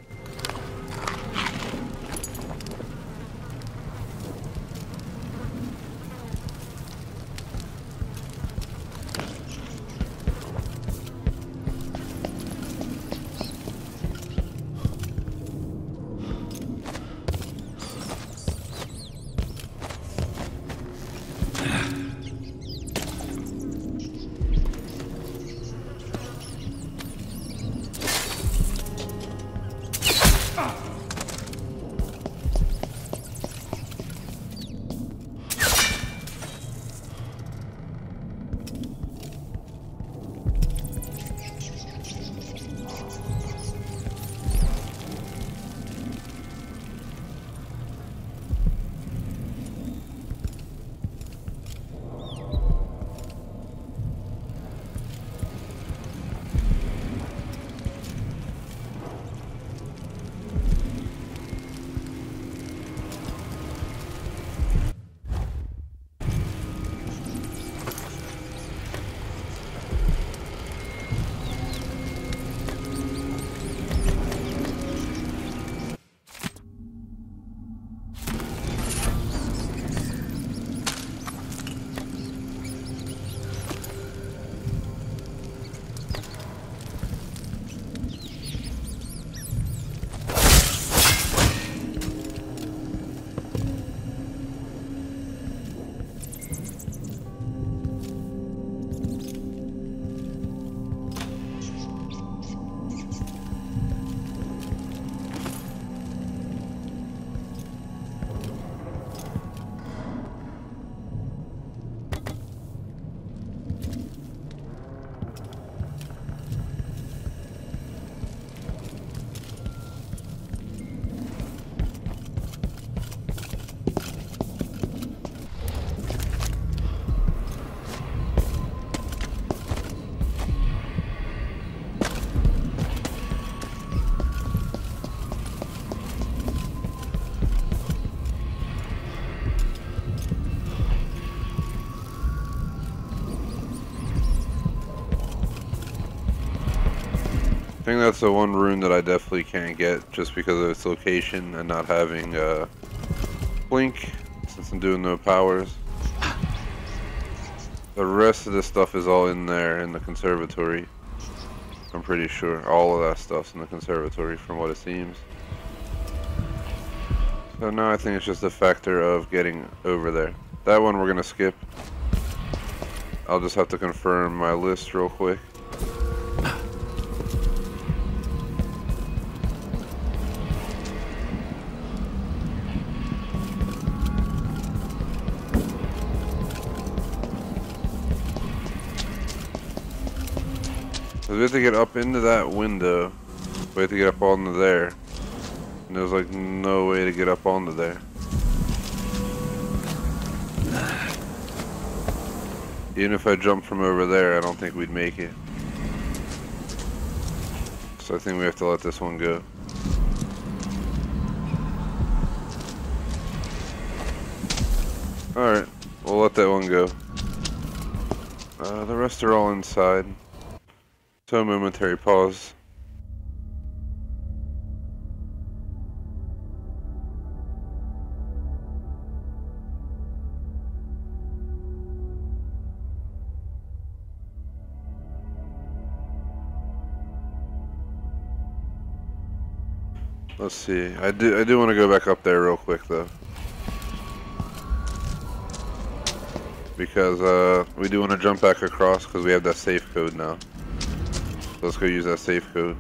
I think that's the one rune that I definitely can't get just because of its location and not having blink since I'm doing no powers. The rest of this stuff is all in there in the conservatory. I'm pretty sure all of that stuff's in the conservatory from what it seems. So now I think it's just a factor of getting over there. That one we're gonna skip. I'll just have to confirm my list real quick. We have to get up into that window. We have to get up onto there. And there's like no way to get up onto there. Even if I jump from over there, I don't think we'd make it. So I think we have to let this one go. Alright, we'll let that one go. The rest are all inside. So a momentary pause. Let's see. I do want to go back up there real quick though. Because we do want to jump back across because we have that safe code now. Let's go use that safe code.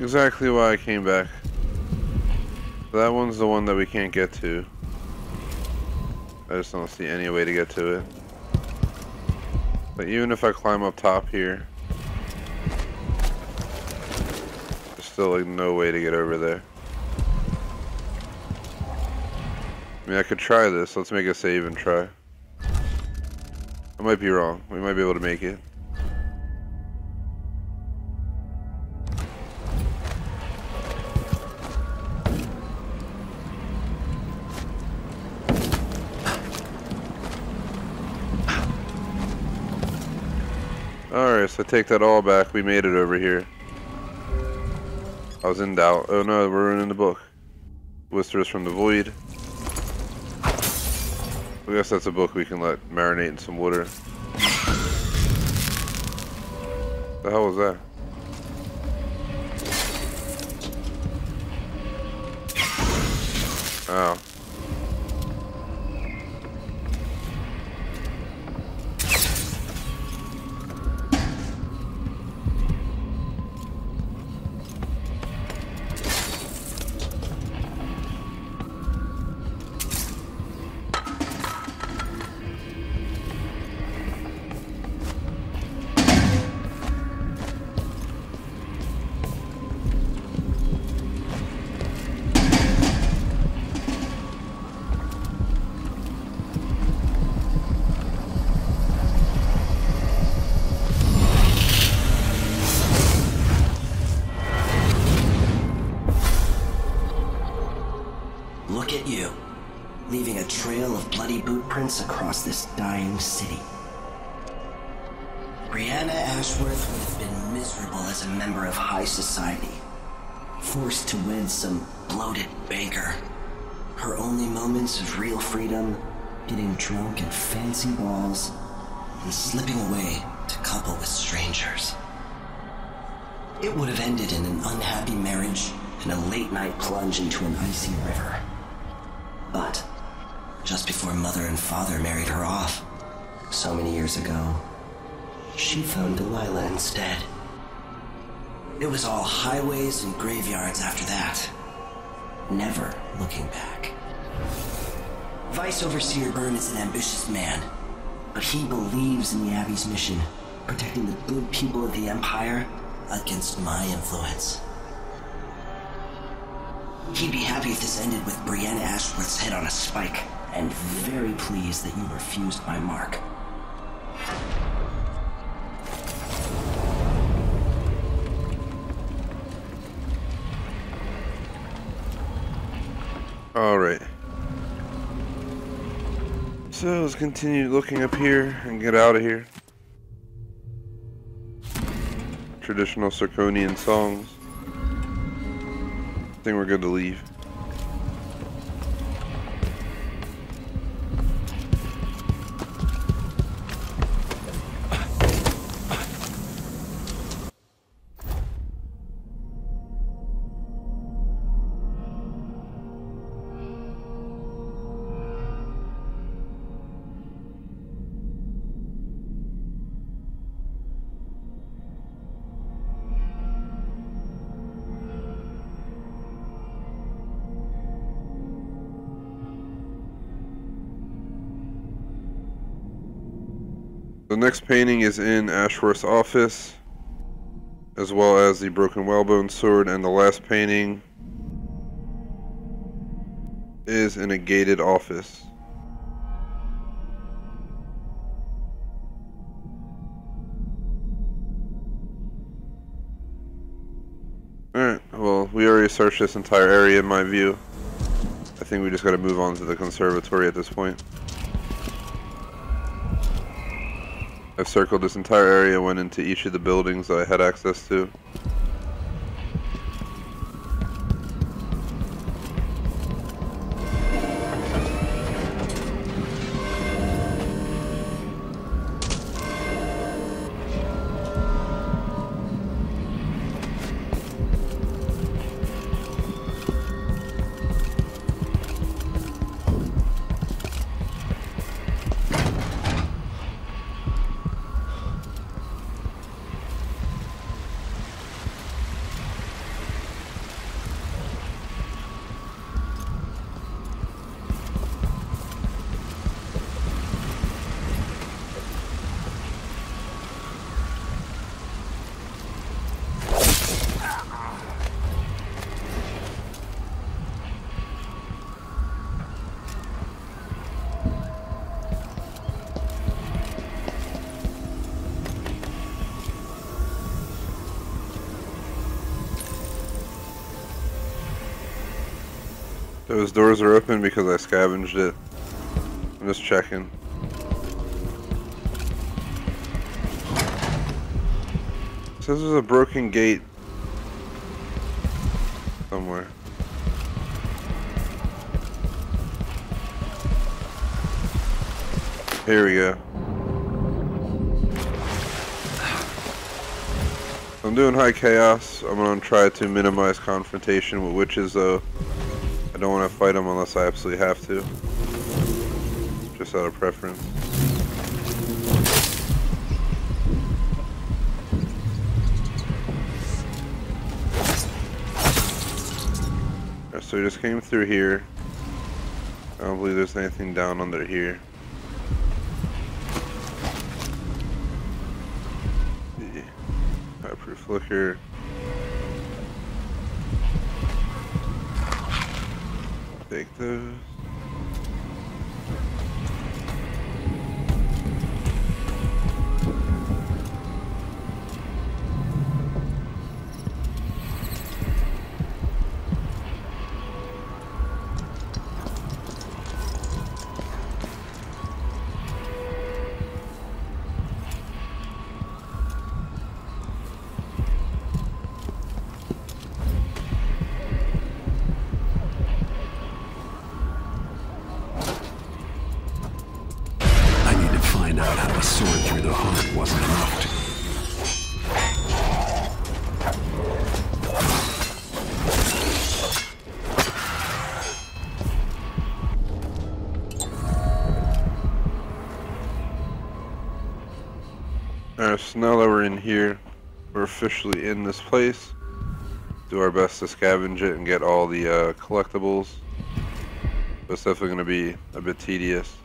exactly why I came back. That one's the one that we can't get to. I just don't see any way to get to it. But even if I climb up top here, there's still like no way to get over there. I mean, I could try this. Let's make a save and try. I might be wrong. We might be able to make it. Alright, so take that all back. We made it over here. I was in doubt. Oh no, we're in the book. Whispers from the Void. I guess that's a book we can let marinate in some water. The hell was that? Oh. Look at you, leaving a trail of bloody boot prints across this dying city. Brianna Ashworth would have been miserable as a member of high society, forced to wed some bloated banker. Her only moments of real freedom, getting drunk at fancy balls, and slipping away to couple with strangers. It would have ended in an unhappy marriage and a late-night plunge into an icy river. But just before Mother and Father married her off, so many years ago, she found Delilah instead. It was all highways and graveyards after that, never looking back. Vice Overseer Byrne is an ambitious man, but he believes in the Abbey's mission, protecting the good people of the Empire against my influence. He'd be happy if this ended with Brianna Ashworth's head on a spike, and very pleased that you refused my mark. Alright. So let's continue looking up here and get out of here. Traditional Sarkonian songs. I think we're good to leave. The next painting is in Ashworth's office, as well as the broken whalebone sword, and the last painting is in a gated office. Alright, well, we already searched this entire area in my view. I think we just gotta move on to the conservatory at this point. I've circled this entire area, went into each of the buildings that I had access to. Those doors are open because I scavenged it. I'm just checking. It says there's a broken gate somewhere. Here we go. I'm doing high chaos. I'm gonna try to minimize confrontation with witches though. I don't want to fight them unless I absolutely have to. Just out of preference. Alright, so we just came through here. I don't believe there's anything down under here. Fireproof flicker. Take those. Alright, so now that we're in here, we're officially in this place. Do our best to scavenge it and get all the collectibles. But it's definitely going to be a bit tedious.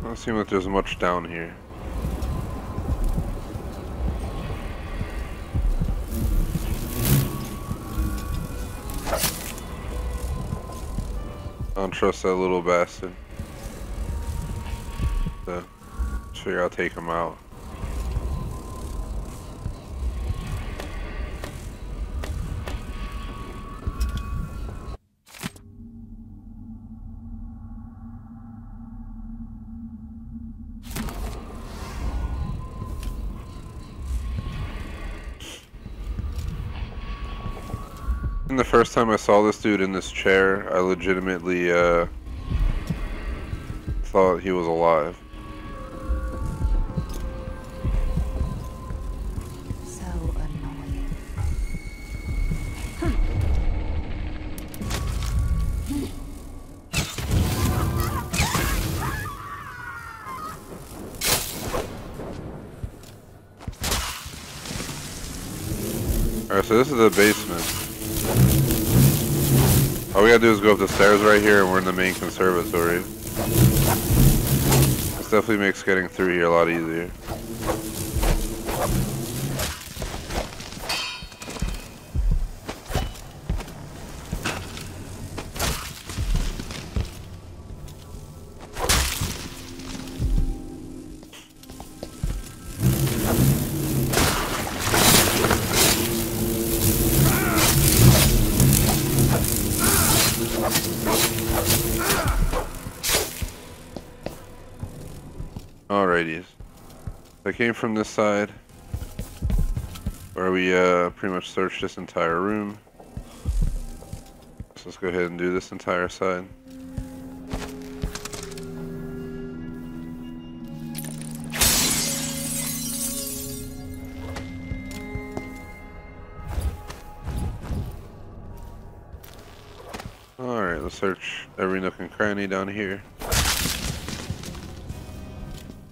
Doesn't seem like there's much down here. I don't trust that little bastard. So, just figure I'll take him out. The first time I saw this dude in this chair, I legitimately thought he was alive. So annoying. Alright, so this is the basement. All we gotta do is go up the stairs right here and we're in the main conservatory. This definitely makes getting through here a lot easier. Alrighties. I came from this side where we pretty much searched this entire room. So let's go ahead and do this entire side. Alright, let's search every nook and cranny down here.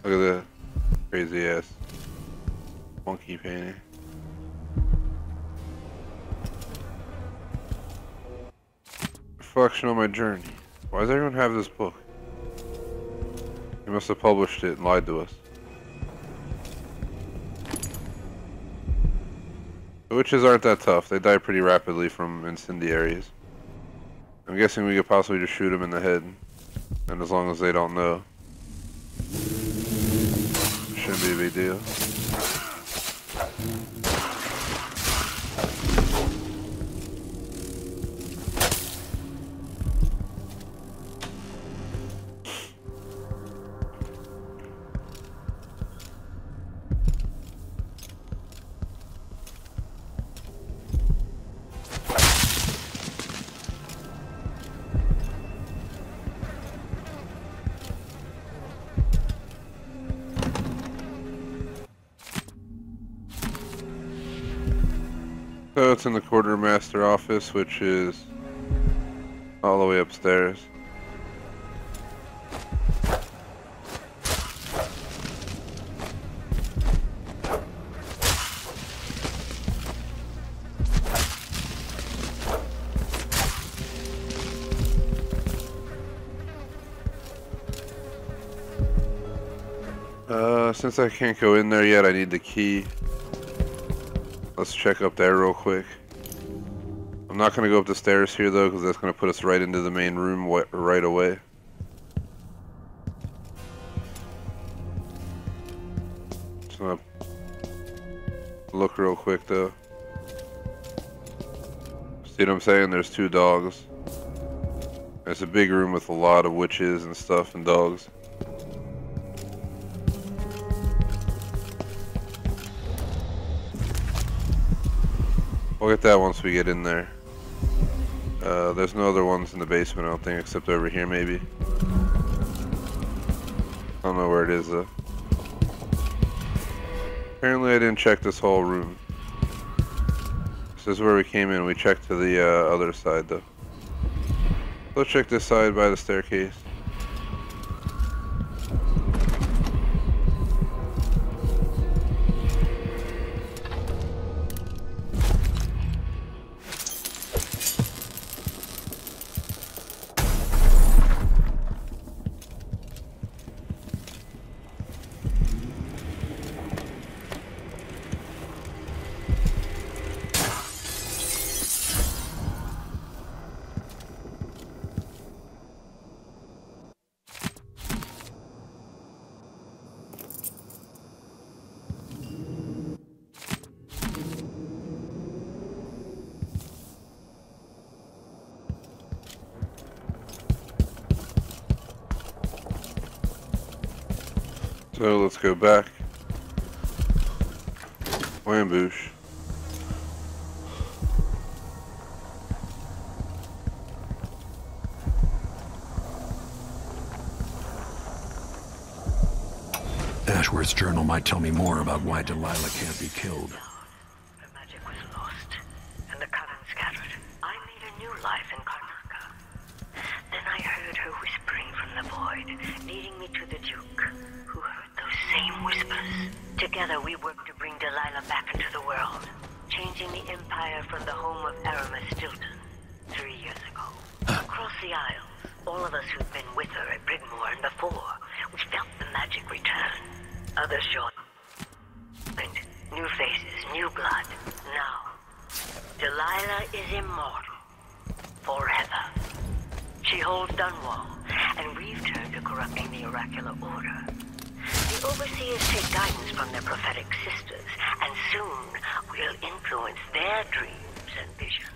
Look at the crazy ass monkey painting. Reflection on my journey. Why does everyone have this book? They must have published it and lied to us. The witches aren't that tough. They die pretty rapidly from incendiaries. I'm guessing we could possibly just shoot them in the head. And as long as they don't know. Shit. Shouldn't be a big deal. So it's in the quartermaster office, which is all the way upstairs. Since I can't go in there yet, I need the key. Let's check up there real quick. I'm not going to go up the stairs here though, because that's going to put us right into the main room right away. Just going to look real quick though. See what I'm saying? There's two dogs. It's a big room with a lot of witches and stuff and dogs. We'll get that once we get in there. There's no other ones in the basement, I don't think, except over here maybe. I don't know where it is though. Apparently I didn't check this whole room. This is where we came in. We checked to the other side though. Let's check this side by the staircase. So let's go back. Wamboosh. Ashworth's journal might tell me more about why Delilah can't be killed. The magic was lost, and the coven scattered. I made a new life in Karnaca. Then I heard her whispering from the void, leading me to the Duke, who heard those same whispers. Together we worked to bring Delilah back into the world, changing the Empire from the home of Aramis Stilton 3 years ago. Across the Isles, all of us who'd been with her at Brigmore and before, we felt the magic return. Others joined. New faces, new blood. Now, Delilah is immortal. Forever. She holds Dunwall, and we've turned to corrupting the oracular order. The overseers take guidance from their prophetic sisters, and soon we'll influence their dreams and visions.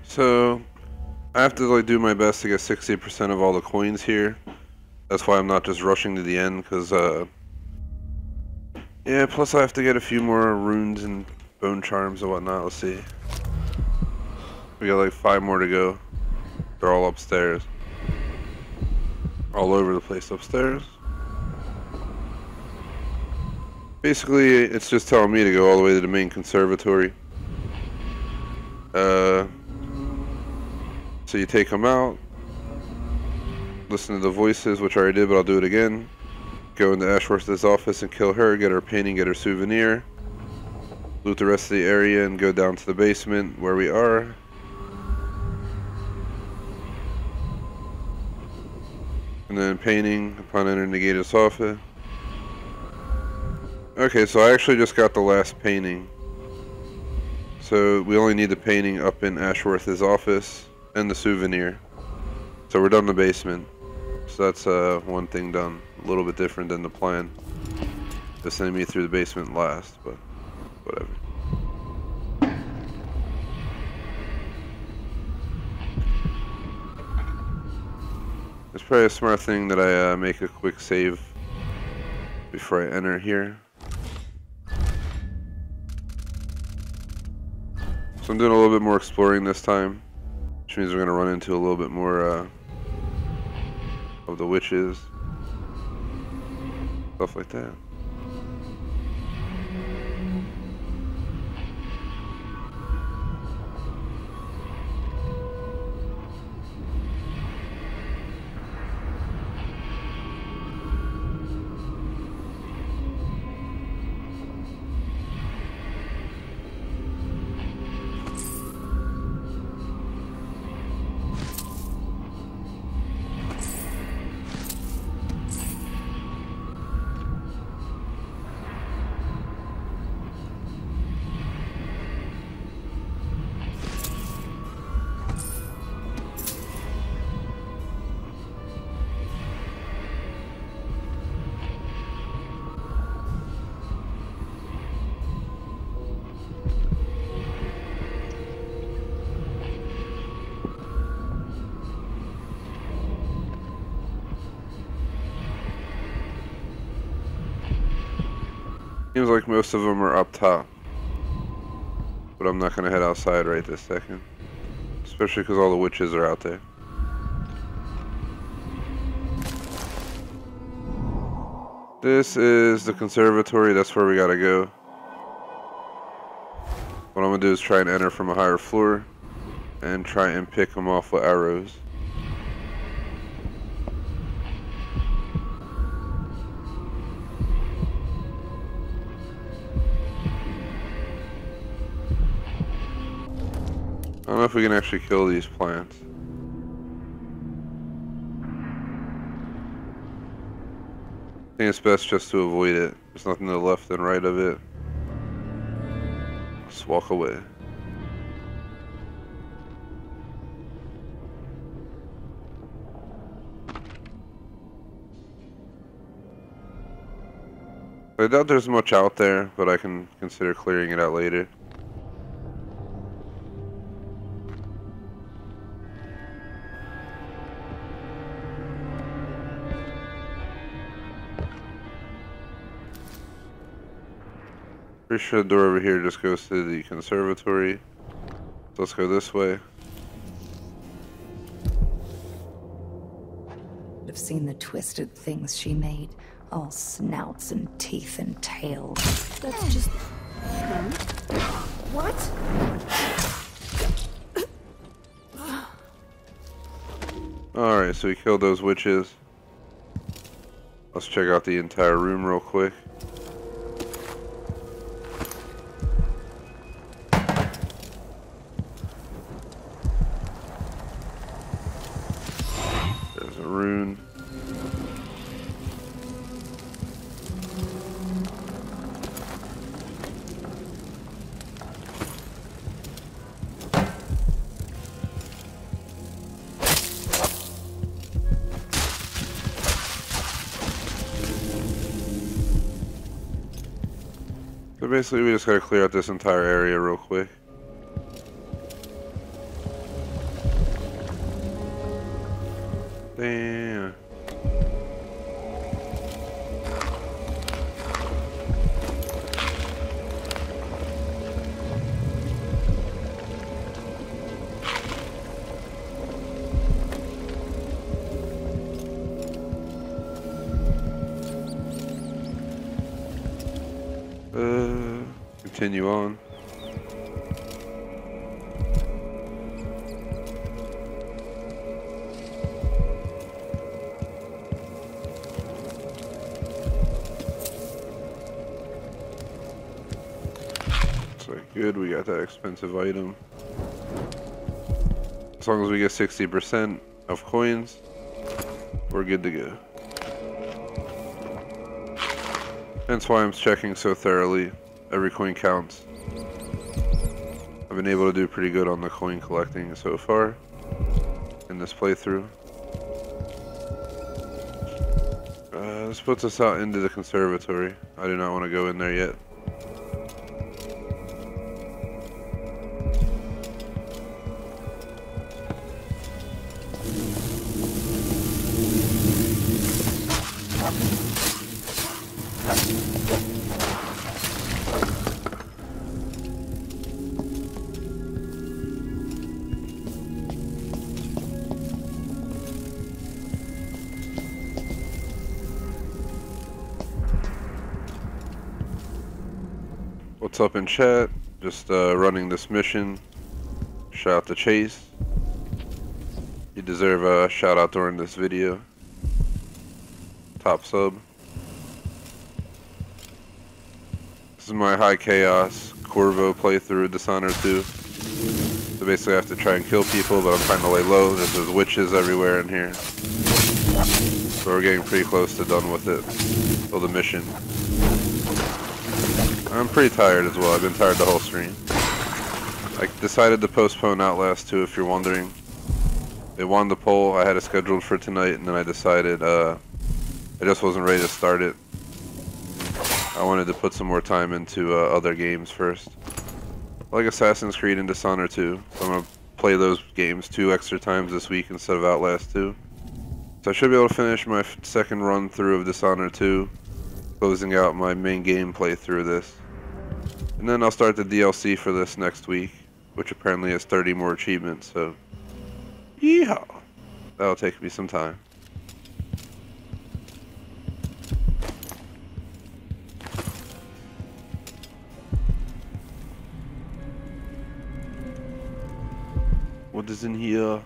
So, I have to do my best to get 60% of all the coins here. That's why I'm not just rushing to the end, because, yeah, plus I have to get a few more runes and bone charms and whatnot. Let's see. We got like 5 more to go. They're all upstairs. All over the place upstairs. Basically, it's just telling me to go all the way to the main conservatory. So you take them out, listen to the voices, which I already did, but I'll do it again. Go into Ashworth's office and kill her, get her painting, get her souvenir. Loot the rest of the area and go down to the basement where we are. And then painting upon entering the gate of Sofa. Okay, so I actually just got the last painting. So we only need the painting up in Ashworth's office and the souvenir. So we're done the basement. So that's one thing done. A little bit different than the plan. Just sending me through the basement last, but whatever. It's probably a smart thing that I make a quick save before I enter here. So I'm doing a little bit more exploring this time, which means we're going to run into a little bit more of the witches, stuff like that. Seems like most of them are up top, but I'm not gonna head outside right this second, especially because all the witches are out there. This is the conservatory. That's where we gotta go. What I'm gonna do is try and enter from a higher floor and try and pick them off with arrows. I don't know if we can actually kill these plants. I think it's best just to avoid it. There's nothing to the left and right of it. Just walk away. I doubt there's much out there, but I can consider clearing it out later. Pretty sure the door over here just goes to the conservatory. So let's go this way. I've seen the twisted things she made. All snouts and teeth and tails. That's just... What? Alright, so we killed those witches. Let's check out the entire room real quick. There's a rune. So basically we just gotta clear out this entire area real quick. Damn. Continue on. So good, we got that expensive item. As long as we get 60% of coins, we're good to go. Hence why I'm checking so thoroughly. Every coin counts. I've been able to do pretty good on the coin collecting so far in this playthrough. This puts us out into the conservatory. I do not want to go in there yet. What's up in chat? Just running this mission. Shout out to Chase. You deserve a shout out during this video. Top sub. This is my high chaos Corvo playthrough of Dishonored 2. So basically I have to try and kill people, but I'm trying to lay low. There's witches everywhere in here. So we're getting pretty close to done with it. Well, the mission. I'm pretty tired as well. I've been tired the whole stream. I decided to postpone Outlast 2 if you're wondering. They won the poll. I had it scheduled for tonight, and then I decided I just wasn't ready to start it. I wanted to put some more time into other games first. Like Assassin's Creed and Dishonored 2. So I'm going to play those games 2 extra times this week instead of Outlast 2. So I should be able to finish my second run through of Dishonored 2. Closing out my main game playthrough of this. And then I'll start the DLC for this next week, which apparently has 30 more achievements, so yeehaw! That'll take me some time. What is in here?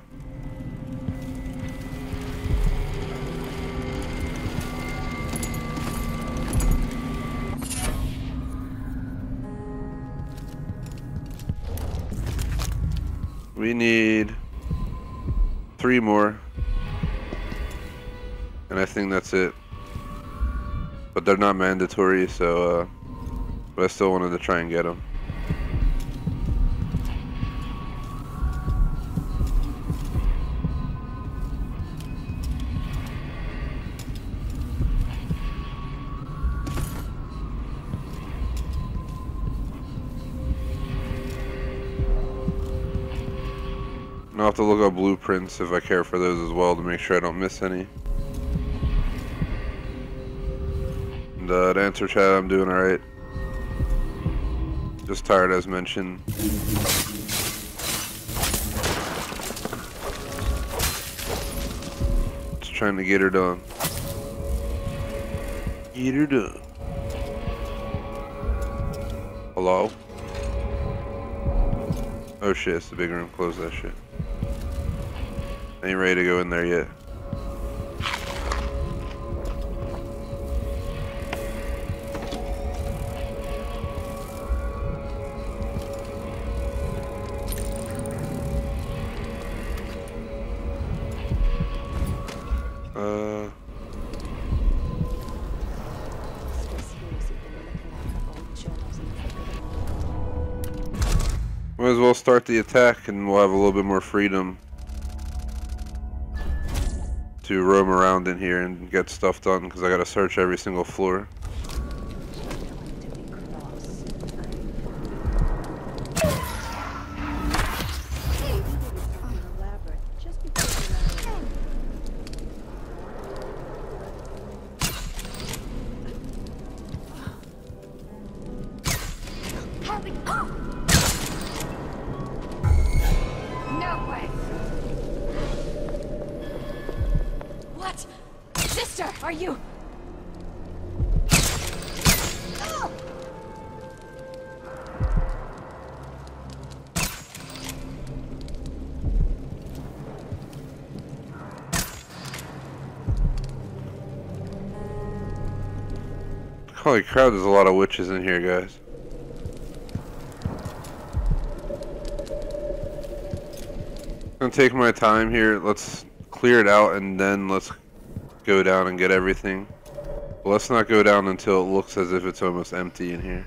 We need 3 more, and I think that's it. But they're not mandatory, so but I still wanted to try and get them. I'll have to look up blueprints if I care for those as well to make sure I don't miss any. And to answer chat, I'm doing alright. Just tired as mentioned. Just trying to get her done. Get her done. Hello? Oh shit, it's the big room. Close that shit. Ain't ready to go in there yet. Might as well start the attack and we'll have a little bit more freedom to roam around in here and get stuff done, because I gotta search every single floor. Are you? Holy crap, there's a lot of witches in here, guys. I'm gonna take my time here. Let's clear it out and then let's go down and get everything. Well, let's not go down until it looks as if it's almost empty in here.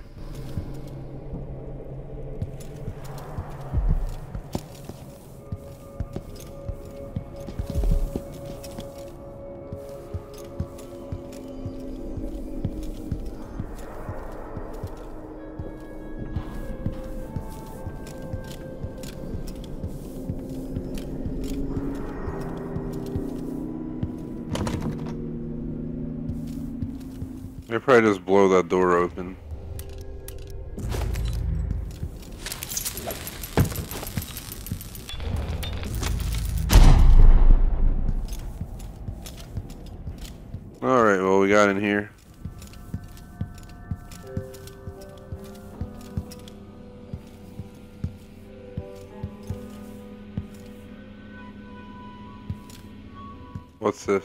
I'll probably just blow that door open. Alright, well, we got in here. What's this?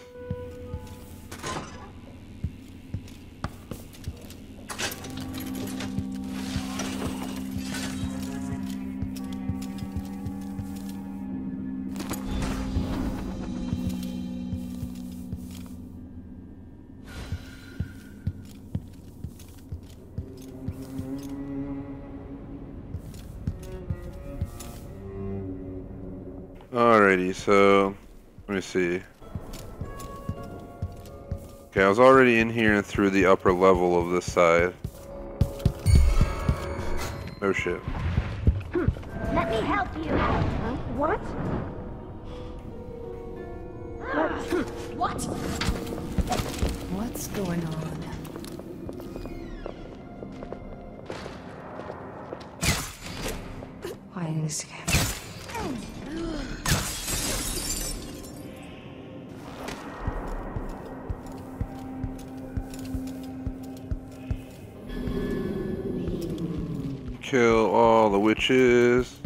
Alrighty, so let me see. Okay, I was already in here and through the upper level of this side. Oh shit. Let me help you. What? What? What's going on? Why in this game? Kill all the witches.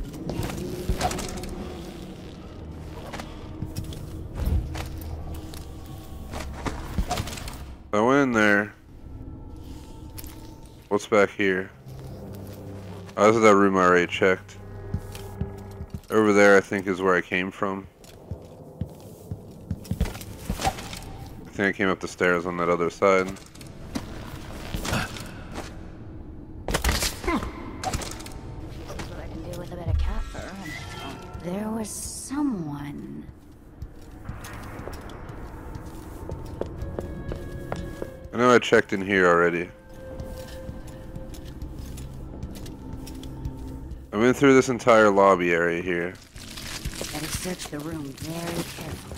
I went in there. What's back here? Oh, this is that room I already checked. Over there, I think, is where I came from. I think I came up the stairs on that other side. What I can do with a bit of cat fur. There was someone. I know I checked in here already. I went through this entire lobby area here. Better search the room very carefully.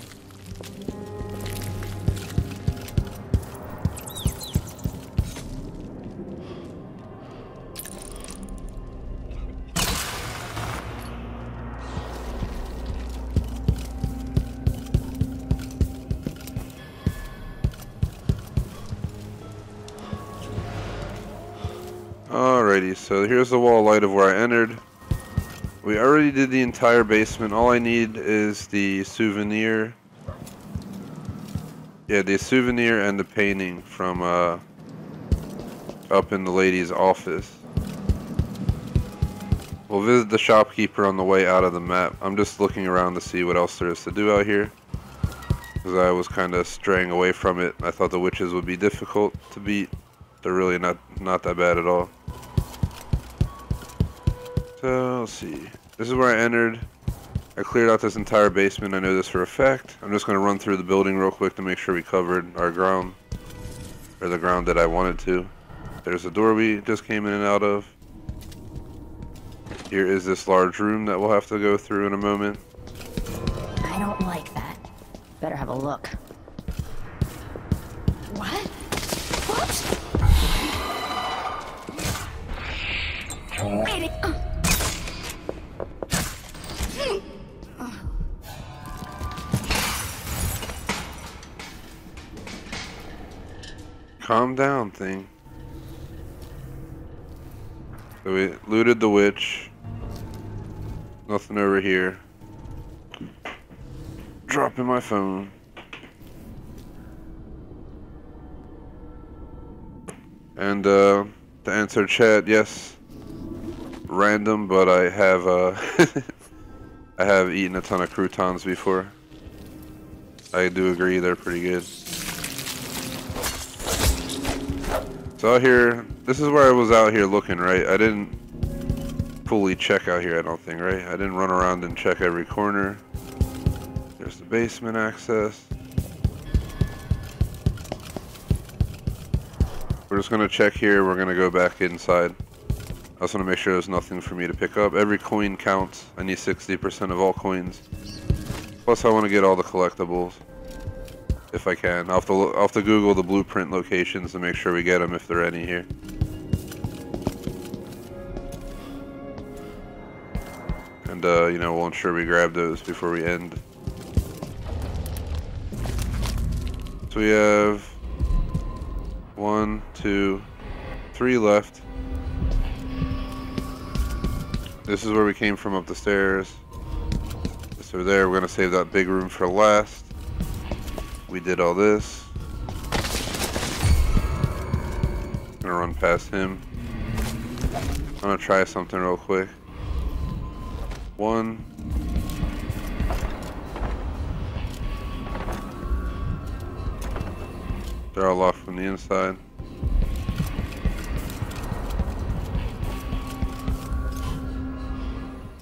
Alrighty, so here's the wall light of where I entered. We already did the entire basement. All I need is the souvenir. Yeah, the souvenir and the painting from up in the lady's office. We'll visit the shopkeeper on the way out of the map. I'm just looking around to see what else there is to do out here, because I was kind of straying away from it. I thought the witches would be difficult to beat. They're really not that bad at all. So, let's see. This is where I entered. I cleared out this entire basement. I know this for a fact. I'm just going to run through the building real quick to make sure we covered our ground. Or the ground that I wanted to. There's a door we just came in and out of. Here is this large room that we'll have to go through in a moment. I don't like that. Better have a look. What? Wait. Calm down, thing. So we looted the witch. Nothing over here. Dropping my phone. And to answer chat, yes. Random, but I have I have eaten a ton of croutons before. I do agree they're pretty good. So out here, this is where I was out here looking, right? I didn't fully check out here, I don't think, right? I didn't run around and check every corner. There's the basement access. We're just gonna check here, we're gonna go back inside. I just want to make sure there's nothing for me to pick up. Every coin counts. I need 60% of all coins. Plus I want to get all the collectibles. If I can. I'll have to Google the blueprint locations to make sure we get them if there are any here. And, you know, we'll ensure we grab those before we end. So we have 1, 2, 3 left. This is where we came from up the stairs. So there, we're gonna save that big room for last. We did all this. Gonna run past him. I'm gonna try something real quick. 1. They're all locked from the inside.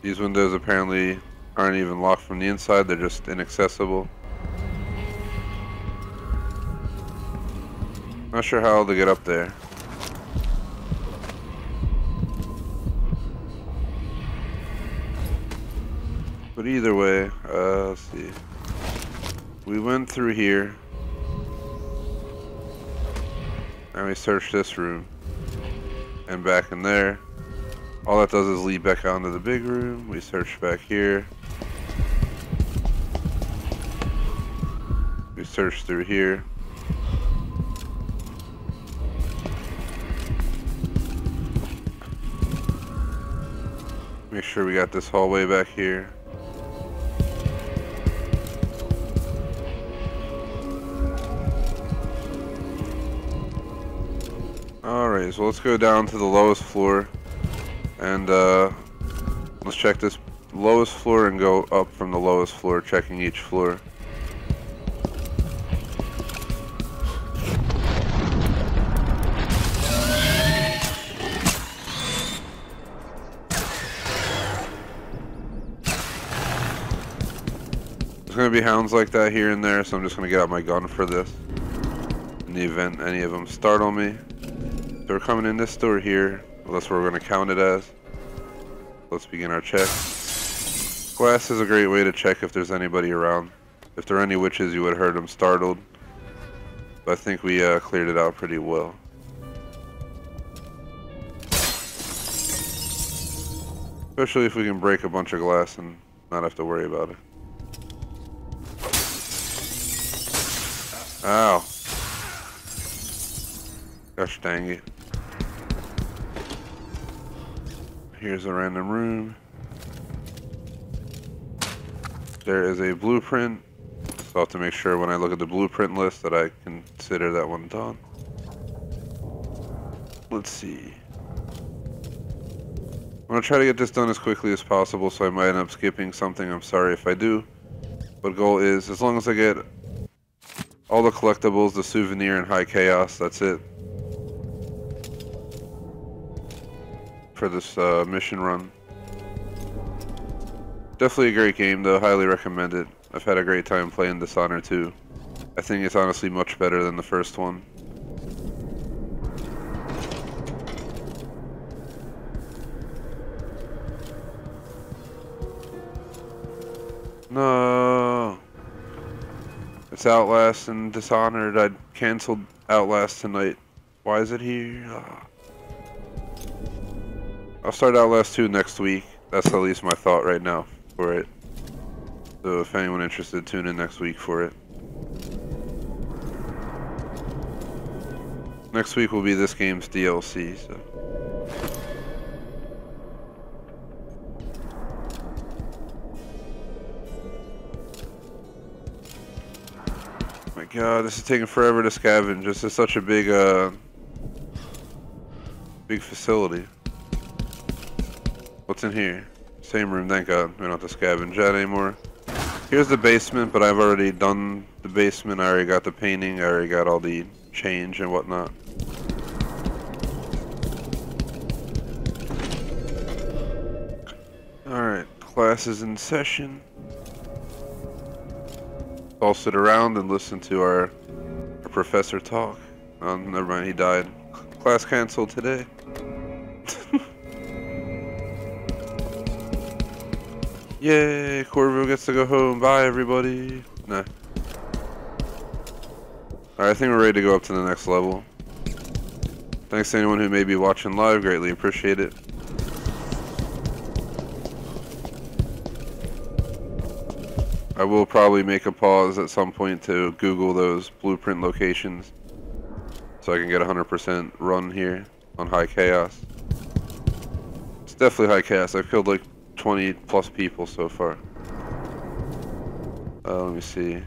These windows apparently aren't even locked from the inside, they're just inaccessible. Not sure how to get up there. But either way, let's see. We went through here. And we searched this room. And back in there. All that does is lead back out into the big room. We search back here. We search through here. Make sure we got this hallway back here. Alright, so let's go down to the lowest floor. And let's check this lowest floor and go up from the lowest floor, checking each floor. There's going to be hounds like that here and there, so I'm just going to get out my gun for this. In the event any of them startle me. So we're coming in this door here. Well, that's what we're going to count it as. Let's begin our check. Glass is a great way to check if there's anybody around. If there are any witches, you would have heard them startled. But I think we cleared it out pretty well. Especially if we can break a bunch of glass and not have to worry about it. Ow. Gosh dang it. Here's a random room. There is a blueprint. So I'll have to make sure when I look at the blueprint list that I consider that one done. Let's see. I'm going to try to get this done as quickly as possible, so I might end up skipping something. I'm sorry if I do. But goal is, as long as I get all the collectibles, the souvenir, and high chaos, that's it. For this mission run. Definitely a great game though, highly recommend it. I've had a great time playing Dishonored 2. I think it's honestly much better than the first one. No. It's Outlast and Dishonored. I canceled Outlast tonight. Why is it here? Oh. I'll start Outlast 2 next week. That's at least my thought right now for it. So if anyone interested, tune in next week for it. Next week will be this game's DLC, so. My god, this is taking forever to scavenge. This is such a big, big facility. What's in here? Same room, thank god. We don't have to scavenge that anymore. Here's the basement, but I've already done the basement. I already got the painting. I already got all the change and whatnot. Class is in session. I'll sit around and listen to our professor talk. Oh, never mind, he died. Class canceled today. Yay, Corvo gets to go home. Bye, everybody. Nah. Alright, I think we're ready to go up to the next level. Thanks to anyone who may be watching live. Greatly appreciate it. I will probably make a pause at some point to Google those blueprint locations so I can get 100% run here on high chaos. It's definitely high chaos. I've killed like 20 plus people so far. Let me see.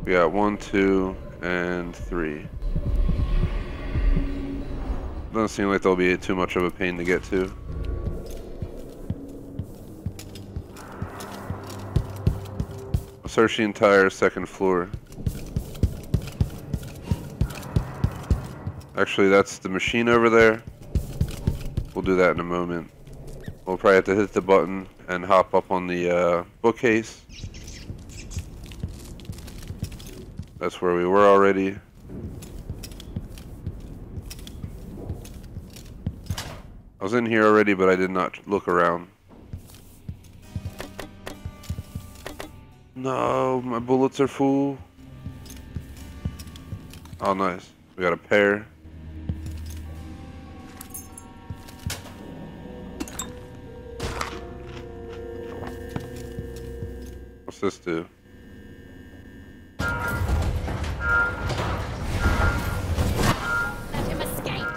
We got 1, 2, and 3. Doesn't seem like they'll be too much of a pain to get to. Search the entire second floor. Actually, that's the machine over there. We'll do that in a moment. We'll probably have to hit the button and hop up on the bookcase. That's where we were already. I was in here already, but I did not look around. No, my bullets are full. Oh, nice. We got a pair. What's this do? Let him escape.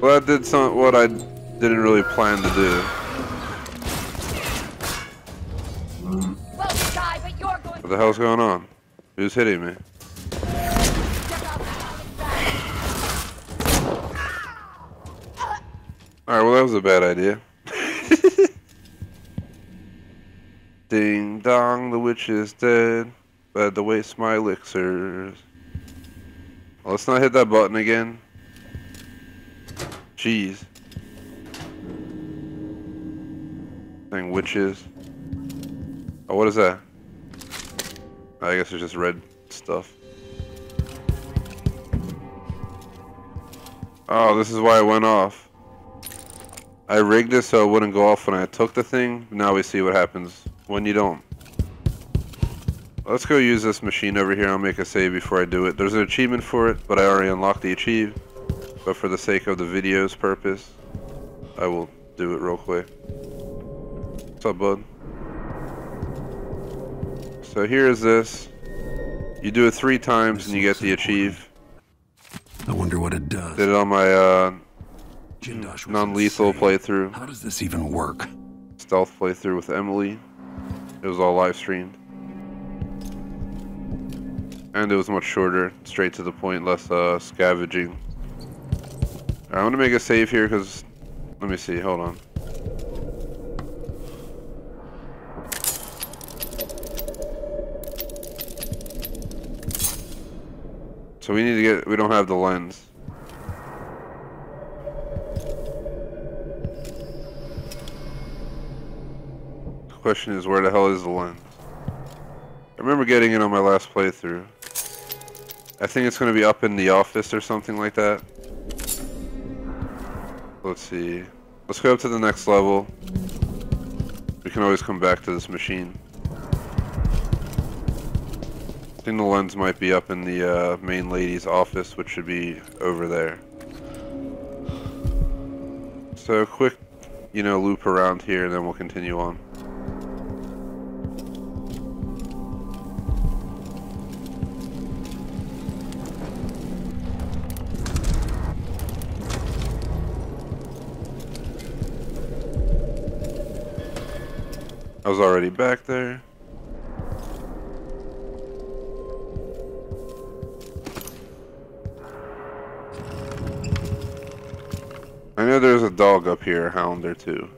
Well, that did what I didn't really plan to do. What the hell's going on? Who's hitting me? Alright, well that was a bad idea. Ding dong, the witch is dead. But to waste my elixirs. Well, let's not hit that button again. Jeez. Dang witches. Oh, what is that? I guess it's just red stuff. Oh, this is why it went off. I rigged it so it wouldn't go off when I took the thing. Now we see what happens when you don't. Let's go use this machine over here. I'll make a save before I do it. There's an achievement for it, but I already unlocked the achieve. But for the sake of the video's purpose, I will do it real quick. What's up, bud? So here is this. You do it 3 times and you get the achieve. I wonder what it does. Did it on my non-lethal playthrough. How does this even work? Stealth playthrough with Emily. It was all live streamed. And it was much shorter, straight to the point, less scavenging. Alright, I'm gonna make a save here because, let me see, hold on. So we need to get, we don't have the lens. The question is, where the hell is the lens? I remember getting it on my last playthrough. I think it's going to be up in the office or something like that. Let's see. Let's go up to the next level. We can always come back to this machine. I think the lens might be up in the main lady's office, which should be over there. So quick, you know, loop around here and then we'll continue on. I was already back there. I know there's a dog up here, a hound or two.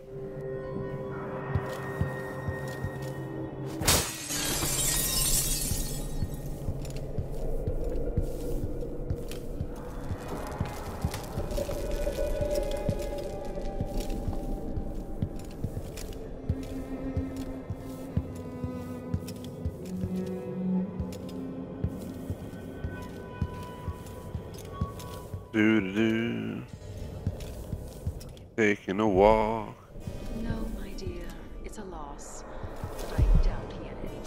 Do. Taking a walk. No, my dear, it's a loss. I doubt he had any.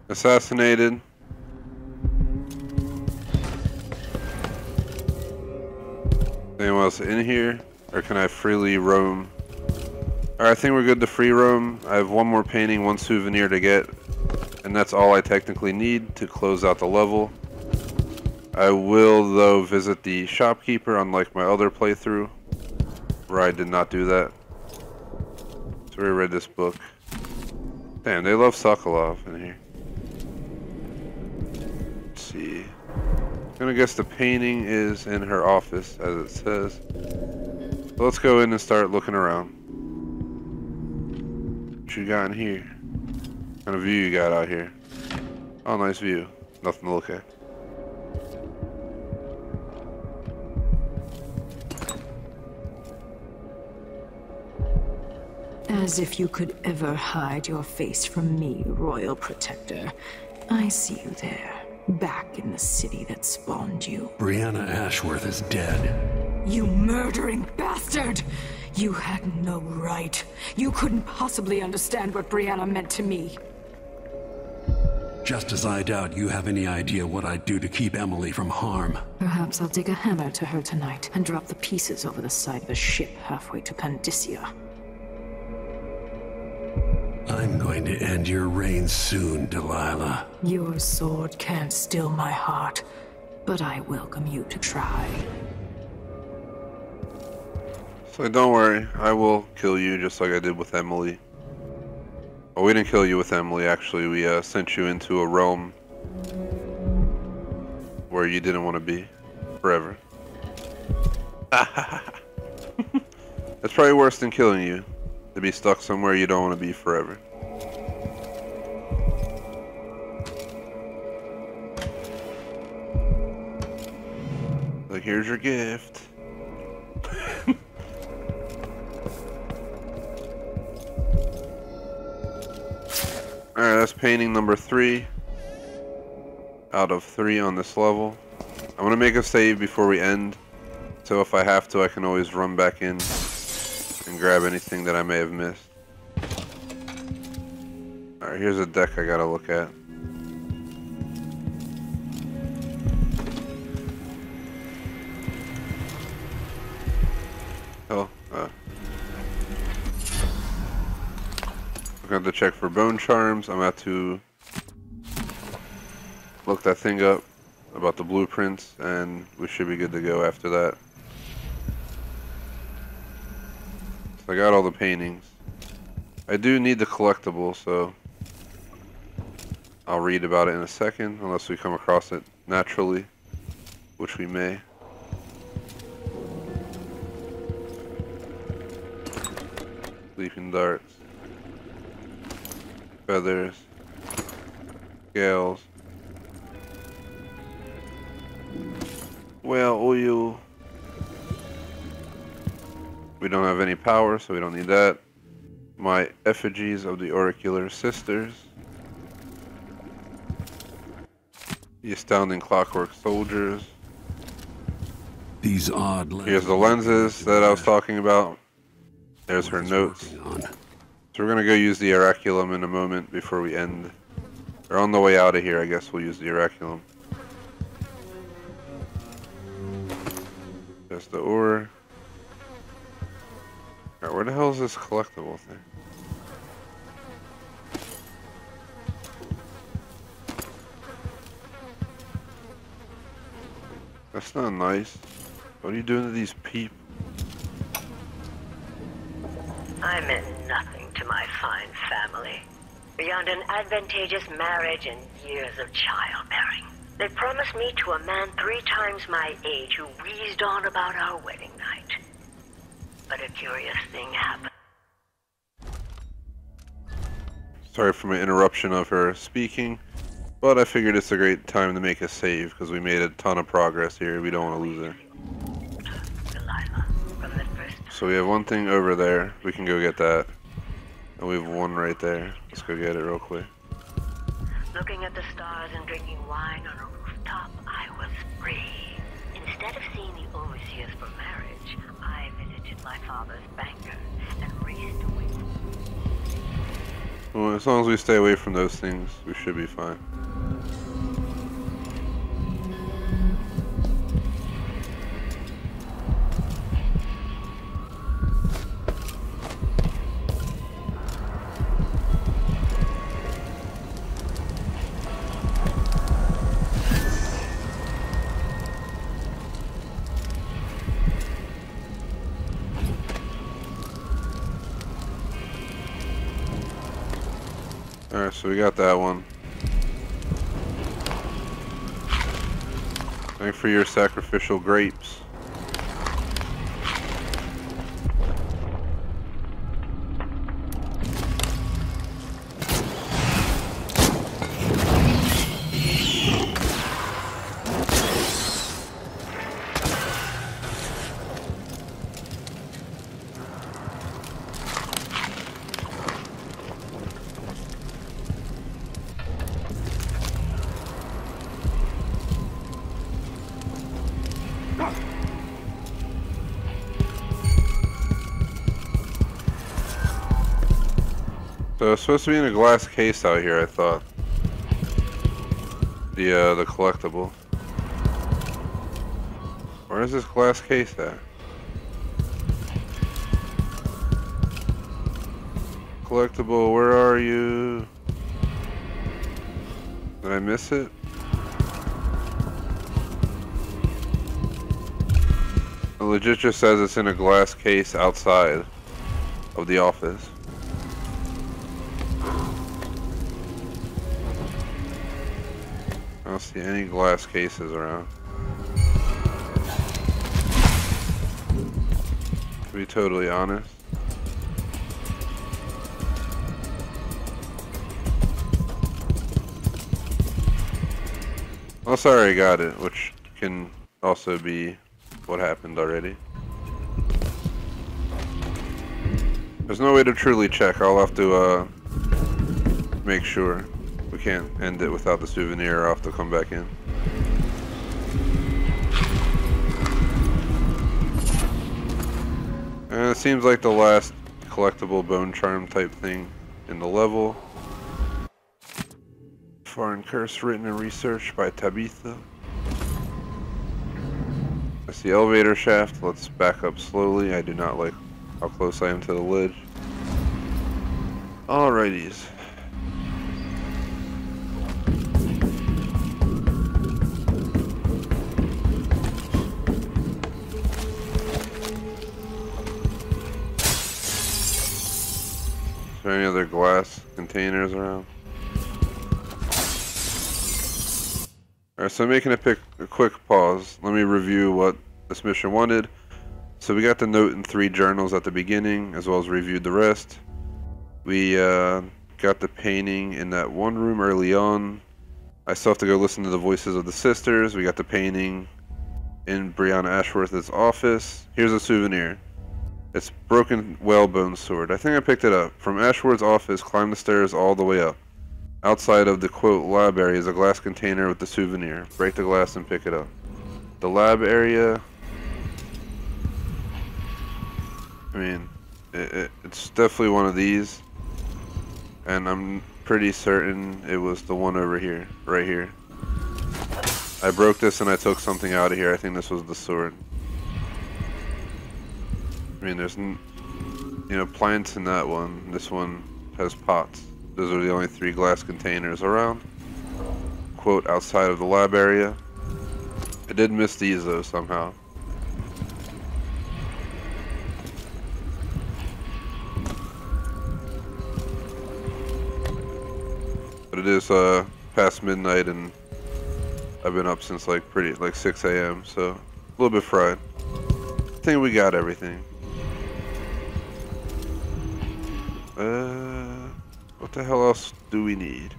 Assassinated. Anyone else in here? Or can I freely roam? Alright, I think we're good to free roam. I have one more painting, one souvenir to get. And that's all I technically need to close out the level. I will, though, visit the shopkeeper, unlike my other playthrough, where I did not do that. So we read this book. Damn, they love Sokolov in here. Let's see. I'm gonna guess the painting is in her office, as it says. So let's go in and start looking around. What you got in here? What kind of view you got out here? Oh, nice view. Nothing to look at. As if you could ever hide your face from me, Royal Protector. I see you there, back in the city that spawned you. Brianna Ashworth is dead. You murdering bastard! You had no right. You couldn't possibly understand what Brianna meant to me. Just as I doubt you have any idea what I'd do to keep Emily from harm. Perhaps I'll take a hammer to her tonight and drop the pieces over the side of a ship halfway to Pandysia. I'm going to end your reign soon, Delilah. Your sword can't still my heart, but I welcome you to try. So don't worry, I will kill you just like I did with Emily. Oh, we didn't kill you with Emily, actually. We sent you into a realm where you didn't want to be forever. That's probably worse than killing you, to be stuck somewhere you don't want to be forever. Like, here's your gift. Alright, that's painting number 3 out of 3 on this level. I'm going to make a save before we end, so if I have to I can always run back in and grab anything that I may have missed. Alright, here's a deck I gotta look at. Oh, I'm going to check for bone charms. I'm about to look that thing up about the blueprints, and we should be good to go after that. So I got all the paintings. I do need the collectible, so I'll read about it in a second, unless we come across it naturally, which we may. Sleeping darts. Feathers. Scales. Well, oil. We don't have any power, so we don't need that. My effigies of the auricular sisters. The astounding clockwork soldiers. These odd lenses. Here's the lenses that I was talking about. There's her notes. So we're gonna go use the oraculum in a moment before we end. Or on the way out of here, I guess we'll use the oraculum. There's the ore. Alright, where the hell is this collectible thing? That's not nice. What are you doing to these people? I meant nothing to my fine family. beyond an advantageous marriage and years of childbearing. They promised me to a man 3 times my age who wheezed on about our wedding night. But a curious thing happened. Sorry for my interruption of her speaking, but I figured it's a great time to make a save because we made a ton of progress here. We don't want to lose her. So we have one thing over there. We can go get that. And we have one right there. Let's go get it real quick. Looking at the stars and drinking wine on a rooftop, I was free. Instead of seeing the overseers for marriage, I visited my father's banker and raced away. Well, as long as we stay away from those things, we should be fine. Alright, so we got that one. Thanks for your sacrificial grapes. So it's supposed to be in a glass case out here, I thought. The collectible. Where is this glass case at? Collectible, where are you? Did I miss it? It legit just says it's in a glass case outside of the office. I don't see any glass cases around. To be totally honest. Oh, sorry, I got it, which can also be what happened already. There's no way to truly check. I'll have to make sure. We can't end it without the souvenir. I'll have to come back in. And it seems like the last collectible bone charm type thing in the level. Foreign curse written and researched by Tabitha. That's the elevator shaft. Let's back up slowly. I do not like how close I am to the ledge. Alrighties. Is there any other glass containers around? Alright, so making a quick pause. Let me review what this mission wanted. So we got the note in 3 journals at the beginning, as well as reviewed the rest. We got the painting in that one room early on. I still have to go listen to the voices of the sisters. We got the painting in Brianna Ashworth's office. Here's a souvenir. It's broken whalebone sword. I think I picked it up. From Ashworth's office, climb the stairs all the way up. Outside of the, quote, lab area is a glass container with the souvenir. Break the glass and pick it up. The lab area... I mean, it's definitely one of these. And I'm pretty certain it was the one over here. Right here. I broke this and I took something out of here. I think this was the sword. I mean, there's, plants in that one. This one has pots. Those are the only 3 glass containers around. Quote, outside of the lab area. I did miss these, though, somehow. it is past midnight and I've been up since like 6 a.m. so a little bit fried. I think we got everything. What the hell else do we need?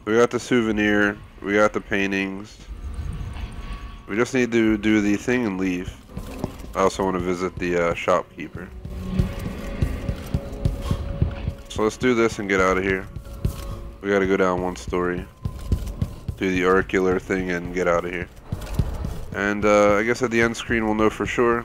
We got the souvenir, we got the paintings. We just need to do the thing and leave. I also want to visit the shopkeeper. So let's do this and get out of here. We gotta go down one story, do the oracular thing and get out of here. And I guess at the end screen we'll know for sure.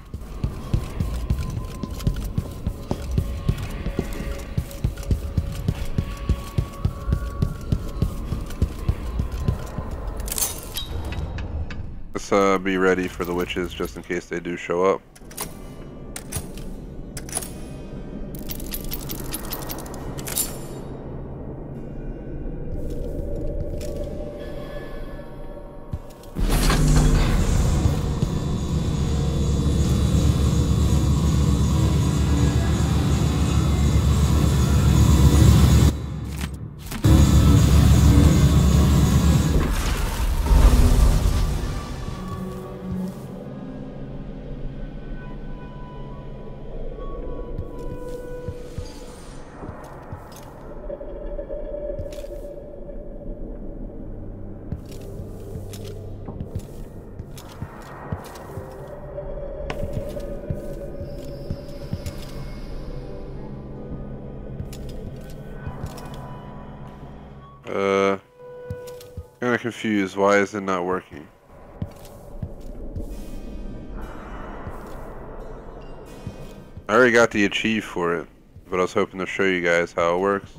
Let's be ready for the witches just in case they do show up. Kinda confused. Why is it not working? I already got the achieve for it, but I was hoping to show you guys how it works.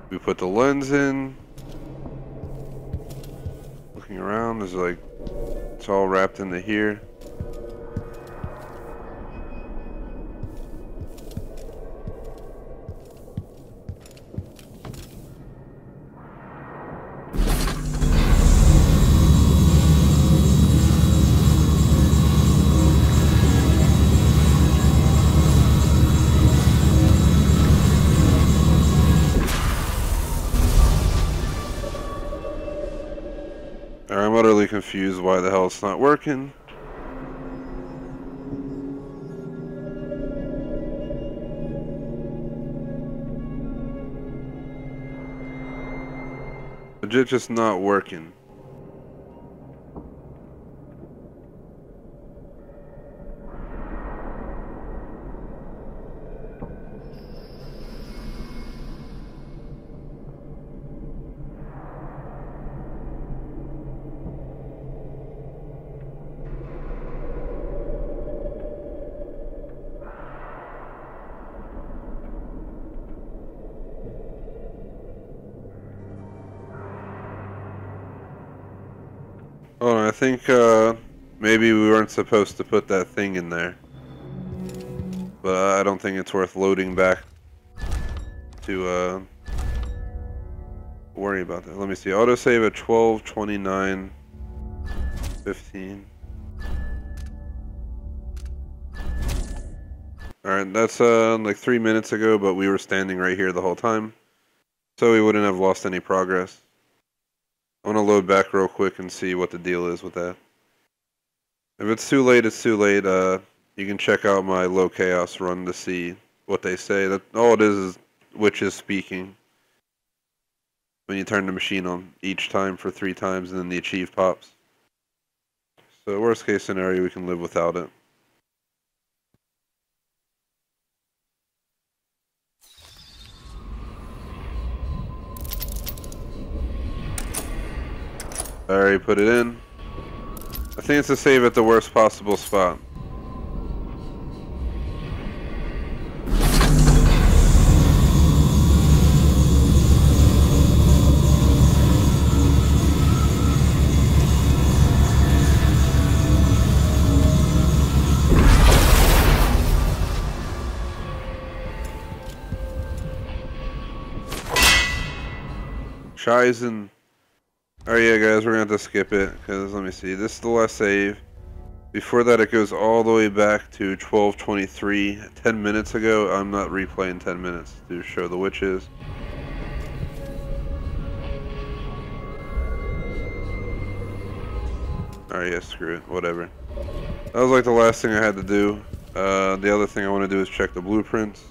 We put the lens in. Looking around, there's like, it's all wrapped into here. I'm utterly confused why the hell it's not working. Legit just not working. Hold on, I think maybe we weren't supposed to put that thing in there. But I don't think it's worth loading back to worry about that. Let me see. Autosave at 12:29:15. Alright, that's like 3 minutes ago, but we were standing right here the whole time. So we wouldn't have lost any progress. I want to load back real quick and see what the deal is with that. If it's too late, it's too late. You can check out my low chaos run to see what they say. That all it is witches speaking. When you turn the machine on each time for 3 times and then the achieve pops. So worst case scenario, we can live without it. I already put it in. I think it's a save at the worst possible spot. Scheißen. Alright, yeah, guys, we're gonna have to skip it, because let me see, this is the last save. Before that, it goes all the way back to 12:23, 10 minutes ago. I'm not replaying 10 minutes to show the witches. Alright, yeah, screw it. Whatever. That was like the last thing I had to do. The other thing I want to do is check the blueprints.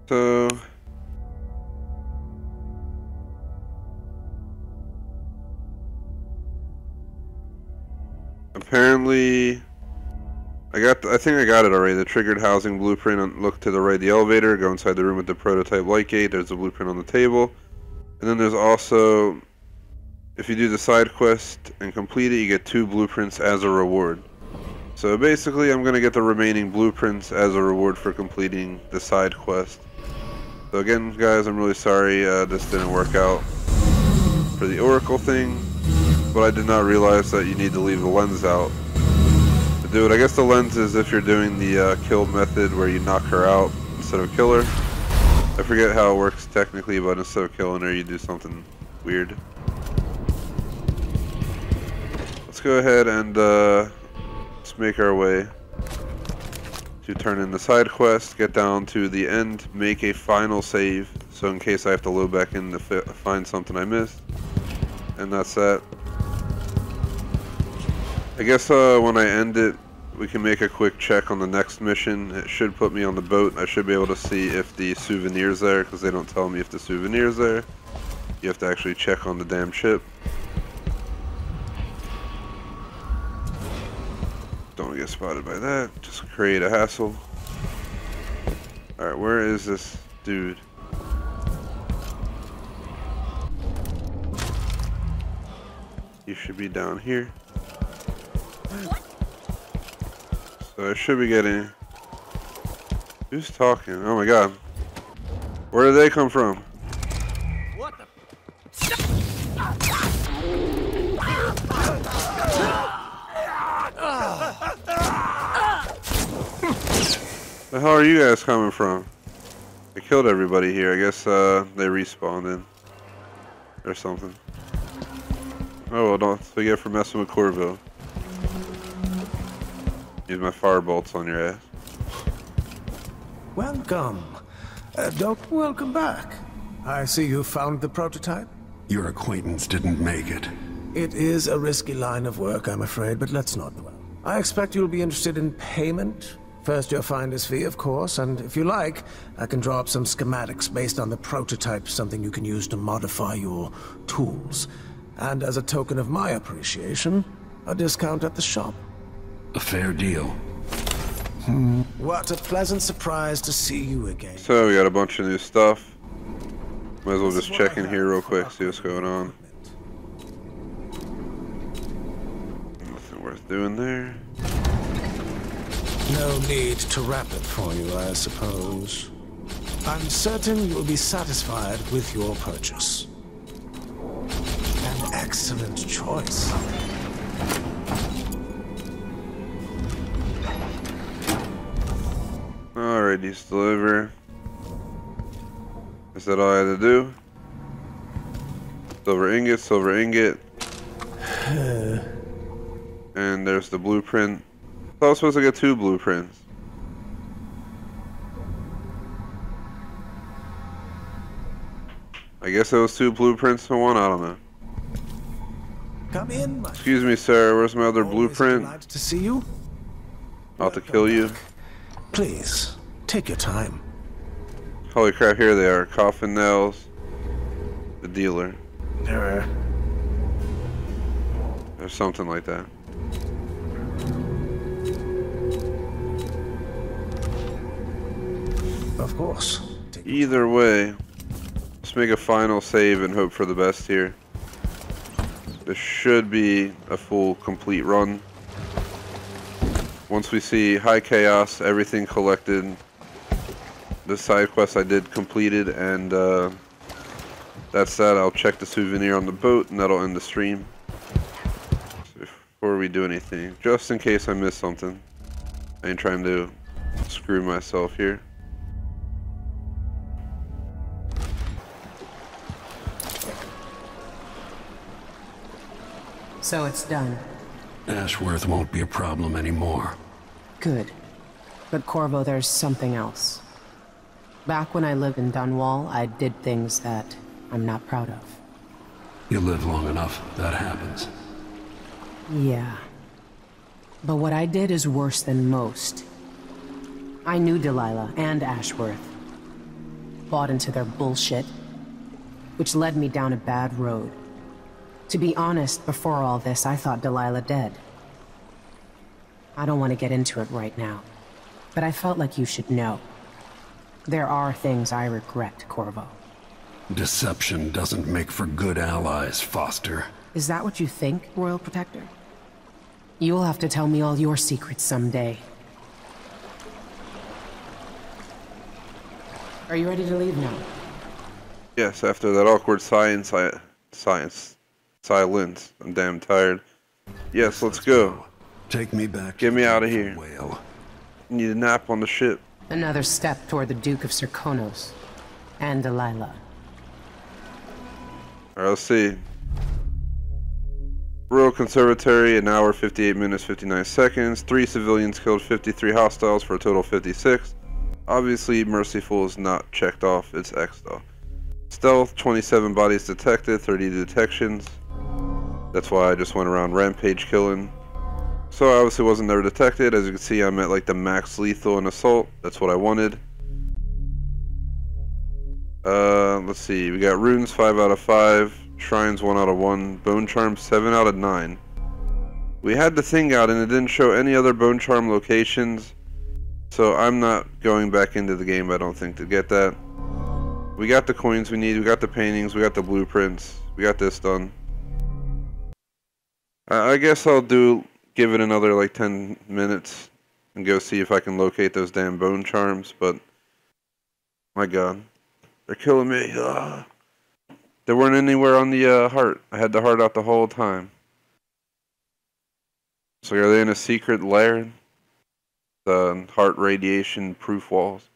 So apparently I think I got it already. The triggered housing blueprint, look to the right of the elevator, go inside the room with the prototype light gate. There's a blueprint on the table. And then there's also, if you do the side quest and complete it, you get 2 blueprints as a reward. So basically I'm going to get the remaining blueprints as a reward for completing the side quest. So again, guys, I'm really sorry this didn't work out for the Oracle thing, but I did not realize that you need to leave the lens out to do it. I guess the lens is if you're doing the kill method where you knock her out instead of kill her. I forget how it works technically, but instead of killing her, you do something weird. Let's go ahead and let's make our way to turn in the side quest, get down to the end, make a final save, so in case I have to load back in to find something I missed. And that's that. I guess when I end it, we can make a quick check on the next mission. It should put me on the boat. I should be able to see if the souvenir's there, because they don't tell me if the souvenir's there. You have to actually check on the damn ship. Don't get spotted by that. Just create a hassle. Alright, where is this dude? You should be down here. So I should be getting... Who's talking? Oh my god. Where did they come from? What the? The hell are you guys coming from? I killed everybody here. I guess they respawned in. Or something. Oh well, don't forget for messing with Corvo. Use my fire bolts on your ass. Welcome. Welcome back. I see you found the prototype. Your acquaintance didn't make it. It is a risky line of work, I'm afraid, but let's not dwell. I expect you'll be interested in payment. First your finder's fee, of course, and if you like, I can draw up some schematics based on the prototype, something you can use to modify your tools. And as a token of my appreciation, a discount at the shop. A fair deal. What a pleasant surprise to see you again. So we got a bunch of new stuff. Might as well just check in here real quick, see what's going on. Nothing worth doing there. No need to wrap it for you, I suppose. I'm certain you will be satisfied with your purchase. An excellent choice. Alright, these deliver. Is that all I had to do? Silver ingot, silver ingot. And there's the blueprint. I was supposed to get 2 blueprints. I guess it was 2 blueprints to 1, I don't know. Come in, Excuse me, sir, where's my other blueprint? Glad to see you. I'll have to kill you. Please, take your time. Holy crap, here they are. Coffin nails. The dealer. Or something like that. Of course. Either way, let's make a final save and hope for the best here. This should be a full, complete run. Once we see high chaos, everything collected, the side quest I did completed, and that's that. I'll check the souvenir on the boat, and that'll end the stream. So before we do anything, just in case I miss something, I ain't trying to screw myself here. So it's done. Ashworth won't be a problem anymore. Good. But Corvo, there's something else. Back when I lived in Dunwall, I did things that I'm not proud of. You live long enough, that happens. Yeah. But what I did is worse than most. I knew Delilah and Ashworth. Bought into their bullshit, which led me down a bad road. To be honest, before all this, I thought Delilah dead. I don't want to get into it right now, but I felt like you should know. There are things I regret, Corvo. Deception doesn't make for good allies, Foster. Is that what you think, Royal Protector? You'll have to tell me all your secrets someday. Are you ready to leave now? Yes, after that awkward silence, I'm damn tired. Yes, let's go. Take me back. Get me out of here. Need a nap on the ship. Another step toward the Duke of Serkonos and Delilah. Alright, let's see. Royal Conservatory, an hour, 58 minutes, 59 seconds. 3 civilians killed, 53 hostiles for a total of 56. Obviously, Merciful is not checked off, it's X though. Stealth, 27 bodies detected, 30 detections. That's why I just went around rampage killing. So I obviously wasn't never detected. As you can see, I'm at like the max lethal in assault. That's what I wanted. Let's see. We got runes 5 out of 5. Shrines 1 out of 1. Bone charms 7 out of 9. We had the thing out and it didn't show any other bone charm locations. So I'm not going back into the game, I don't think, to get that. We got the coins we need. We got the paintings. We got the blueprints. We got this done. I guess I'll give it another like 10 minutes and go see if I can locate those damn bone charms, but my god, they're killing me. Ugh. They weren't anywhere on the heart. I had the heart out the whole time. So are they in a secret lair? The heart radiation proof walls.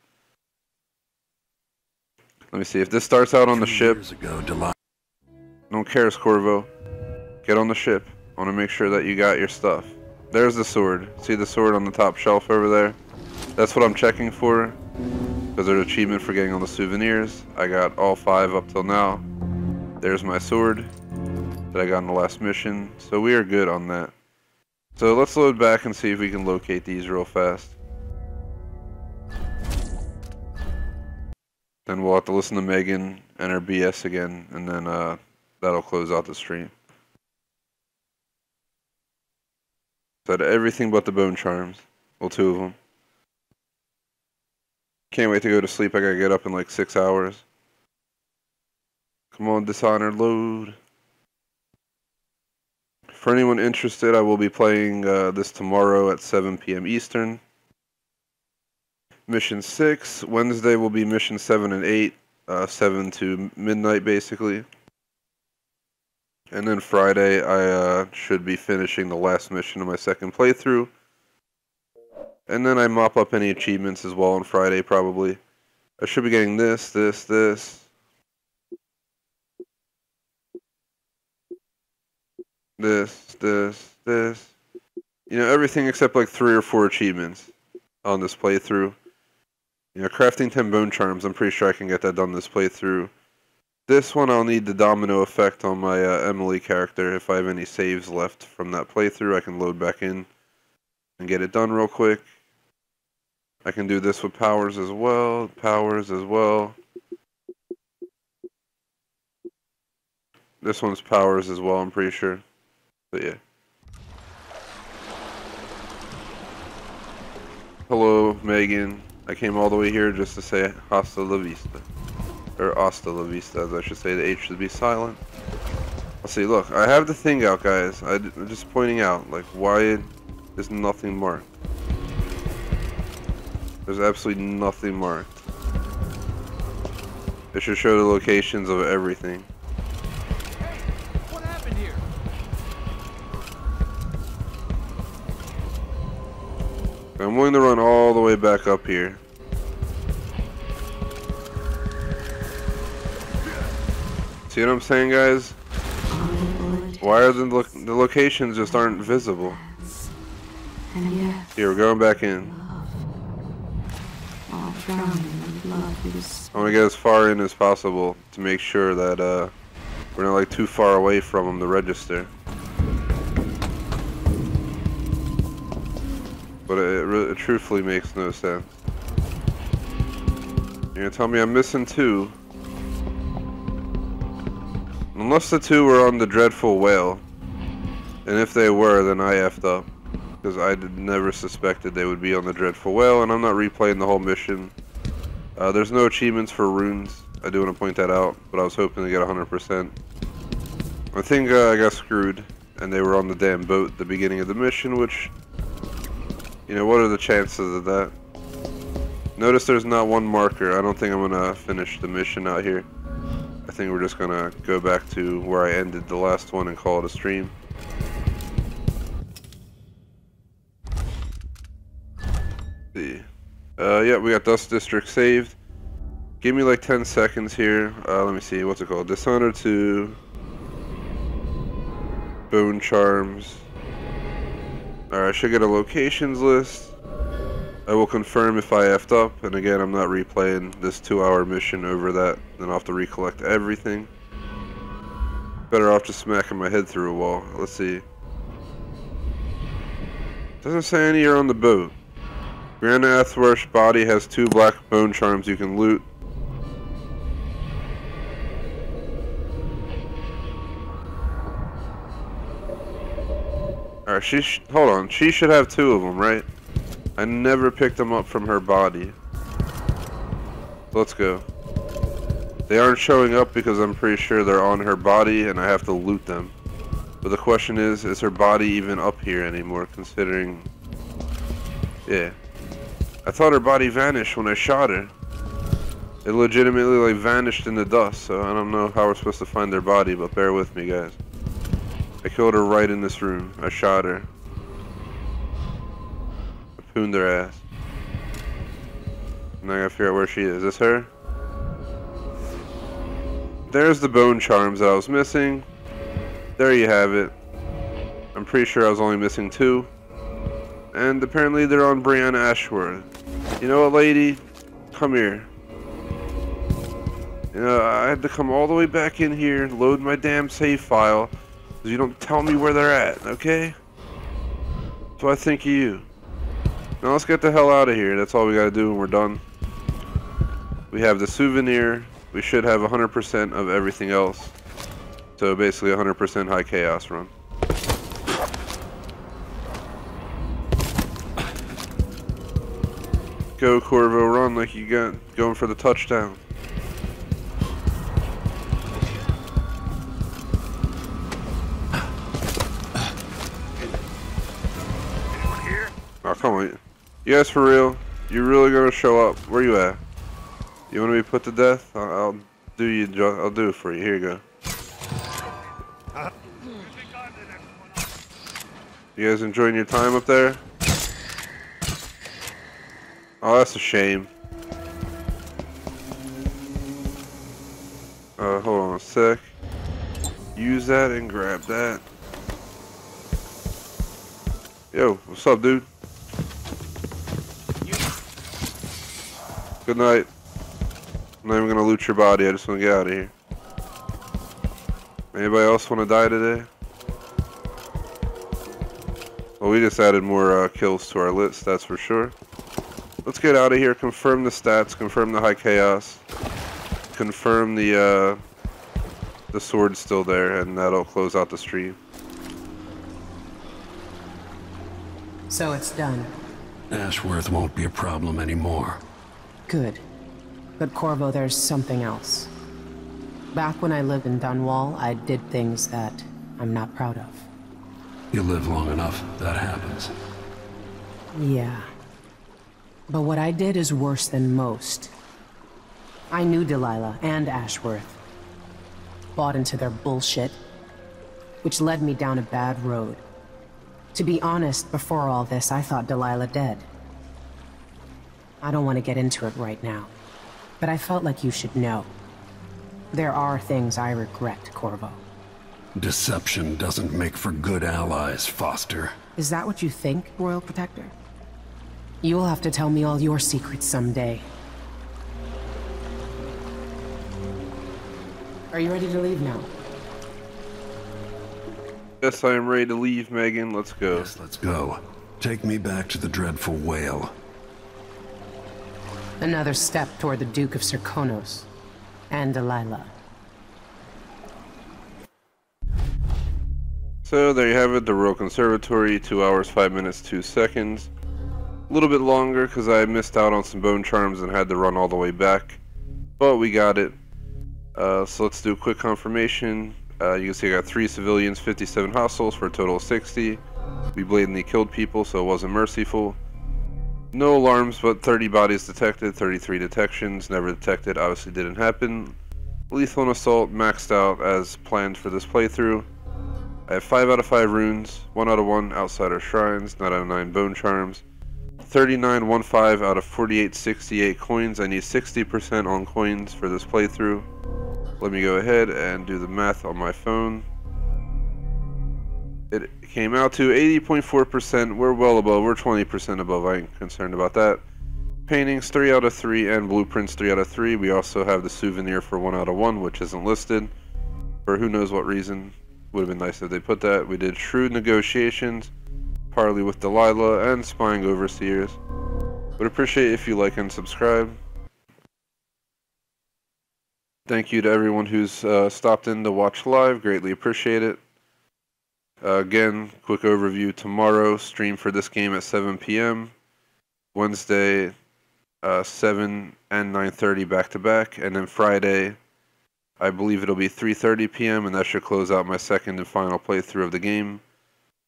Let me see if this starts out on the ship. Don't care, Corvo. Get on the ship. I want to make sure that you got your stuff. There's the sword. See the sword on the top shelf over there? That's what I'm checking for. Because there's an achievement for getting all the souvenirs. I got all 5 up till now. There's my sword that I got in the last mission. So we are good on that. So let's load back and see if we can locate these real fast. Then we'll have to listen to Megan and her BS again. And then that'll close out the stream. Said everything but the bone charms. Well, 2 of them. Can't wait to go to sleep. I gotta get up in like 6 hours. Come on, Dishonored, load. For anyone interested, I will be playing this tomorrow at 7 p.m. Eastern. Mission 6. Wednesday will be mission 7 and 8. 7 to midnight, basically. And then Friday, I should be finishing the last mission of my second playthrough. And then I mop up any achievements as well on Friday, probably. I should be getting this. You know, everything except like 3 or 4 achievements on this playthrough. You know, crafting 10 bone charms, I'm pretty sure I can get that done this playthrough. This one I'll need the domino effect on my Emily character. If I have any saves left from that playthrough, I can load back in and get it done real quick. I can do this with powers as well. This one's powers as well, I'm pretty sure. But yeah. Hello, Megan. I came all the way here just to say hasta la vista. Or hasta la vista, as I should say. The H should be silent. Let's see, look. I have the thing out, guys. I'm just pointing out, like, why is nothing marked? There's absolutely nothing marked. It should show the locations of everything. What happened here? I'm willing to run all the way back up here. See what I'm saying, guys? Why are the locations just aren't visible? And yet, Here, we're going back in. all drowned in the blood is... I want to get as far in as possible to make sure that we're not like too far away from them to register. But it truthfully makes no sense. You're gonna tell me I'm missing 2. Unless the 2 were on the dreadful whale. And if they were, then I effed up. Because I never suspected they would be on the dreadful whale, and I'm not replaying the whole mission. There's no achievements for runes. I do want to point that out, but I was hoping to get 100%. I think I got screwed, and they were on the damn boat at the beginning of the mission, which, you know, what are the chances of that? Notice there's not one marker. I don't think I'm gonna finish the mission out here. I think we're just gonna go back to where I ended the last one and call it a stream. See. Yeah, we got Dust District saved. Give me like 10 seconds here. Let me see, what's it called? Dishonored 2. Bone Charms. Alright, I should get a locations list. I will confirm if I effed up, and again, I'm not replaying this 2-hour mission over that. Then I'll have to recollect everything. Better off just smacking my head through a wall. Let's see. Doesn't say any are on the boat. Grand Athwar's body has 2 black bone charms you can loot. Alright, hold on. She should have 2 of them, right? I never picked them up from her body. Let's go. They aren't showing up because I'm pretty sure they're on her body and I have to loot them. But the question is her body even up here anymore, considering... Yeah. I thought her body vanished when I shot her. It legitimately like vanished in the dust, so I don't know how we're supposed to find their body, but bear with me, guys. I killed her right in this room. I shot her. I pooned their ass. Now I gotta figure out where she is. Is this her? There's the bone charms that I was missing. There you have it. I'm pretty sure I was only missing 2. And apparently they're on Brianna Ashworth. You know what, lady? Come here. You know, I had to come all the way back in here, load my damn save file, because you don't tell me where they're at, okay? So I think of you. Now let's get the hell out of here. That's all we gotta do and we're done. We have the souvenir. We should have 100% of everything else. So basically 100% high chaos run. Go Corvo, run like you got going for the touchdown. Oh, come on. You guys for real? You really gonna show up? Where you at? You want to be put to death? I'll do you. I'll do it for you. Here you go. You guys enjoying your time up there? Oh, that's a shame. Hold on a sec. Use that and grab that. Yo, what's up, dude? Good night. I'm not even gonna loot your body, I just wanna get out of here. Anybody else wanna die today? Well, we just added more kills to our list, that's for sure. Let's get out of here, confirm the stats, confirm the high chaos, confirm the sword's still there, and that'll close out the stream. So it's done. Ashworth won't be a problem anymore. Good. But Corvo, there's something else. Back when I lived in Dunwall, I did things that I'm not proud of. You live long enough, that happens. Yeah. But what I did is worse than most. I knew Delilah and Ashworth. Bought into their bullshit, which led me down a bad road. To be honest, before all this, I thought Delilah dead. I don't want to get into it right now, but I felt like you should know. There are things I regret, Corvo. Deception doesn't make for good allies, Foster. Is that what you think, Royal Protector? You'll have to tell me all your secrets someday. Are you ready to leave now? Yes, I am ready to leave, Megan. Let's go. Yes, let's go. Take me back to the dreadful whale. Another step toward the Duke of Serkonos and Delilah. So there you have it, the Royal Conservatory, 2 hours, 5 minutes, 2 seconds. A little bit longer because I missed out on some bone charms and had to run all the way back. But we got it. So let's do a quick confirmation. You can see I got 3 civilians, 57 hostiles for a total of 60. We blatantly killed people, so it wasn't merciful. No alarms, but 30 bodies detected, 33 detections, never detected, obviously didn't happen. Lethal and assault maxed out as planned for this playthrough. I have 5 out of 5 runes, 1 out of 1 outsider shrines, 9 out of 9 bone charms, 39.15 out of 48.68 coins. I need 60% on coins for this playthrough. Let me go ahead and do the math on my phone. It came out to 80.4%. We're well above. We're 20% above. I ain't concerned about that. Paintings 3 out of 3 and blueprints 3 out of 3. We also have the souvenir for 1 out of 1, which isn't listed for who knows what reason. Would have been nice if they put that. We did shrewd negotiations, parley with Delilah, and spying overseers. Would appreciate if you like and subscribe. Thank you to everyone who's stopped in to watch live. Greatly appreciate it. Again, quick overview. Tomorrow, stream for this game at 7 p.m. Wednesday, 7 and 9:30 back to back. And then Friday, I believe it'll be 3:30 p.m. and that should close out my second and final playthrough of the game.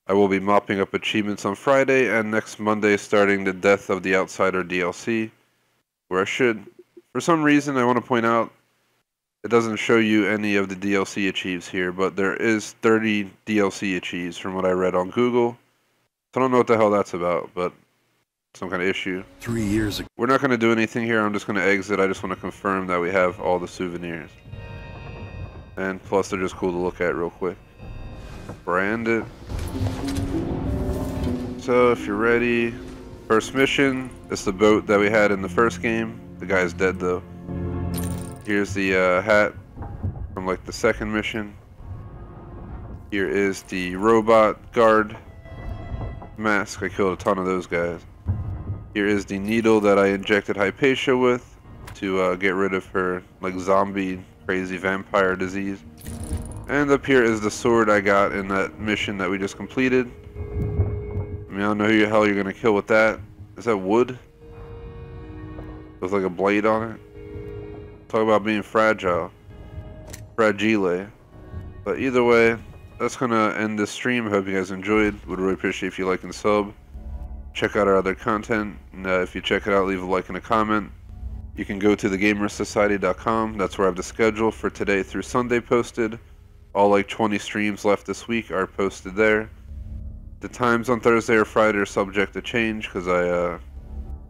I will be mopping up achievements on Friday and next Monday starting the Death of the Outsider DLC, where I should, for some reason I want to point out, it doesn't show you any of the DLC achieves here, but there is 30 DLC achieves from what I read on Google. So I don't know what the hell that's about, but some kind of issue. 3 years ago. We're not going to do anything here. I'm just going to exit. I just want to confirm that we have all the souvenirs. And plus they're just cool to look at real quick. Brand it. So if you're ready, first mission, it's the boat that we had in the first game. The guy's dead though. Here's the hat from like the second mission. Here is the robot guard mask. I killed a ton of those guys. Here is the needle that I injected Hypatia with to get rid of her like zombie crazy vampire disease. And up here is the sword I got in that mission that we just completed. I mean, I don't know who the hell you're gonna kill with that. Is that wood? With like a blade on it? Talk about being fragile. Fragile. But either way, that's gonna end this stream. Hope you guys enjoyed. Would really appreciate if you like and sub. Check out our other content. And if you check it out, leave a like and a comment. You can go to thegamersociety.com. That's where I have the schedule for today through Sunday posted. All like 20 streams left this week are posted there. The times on Thursday or Friday are subject to change because I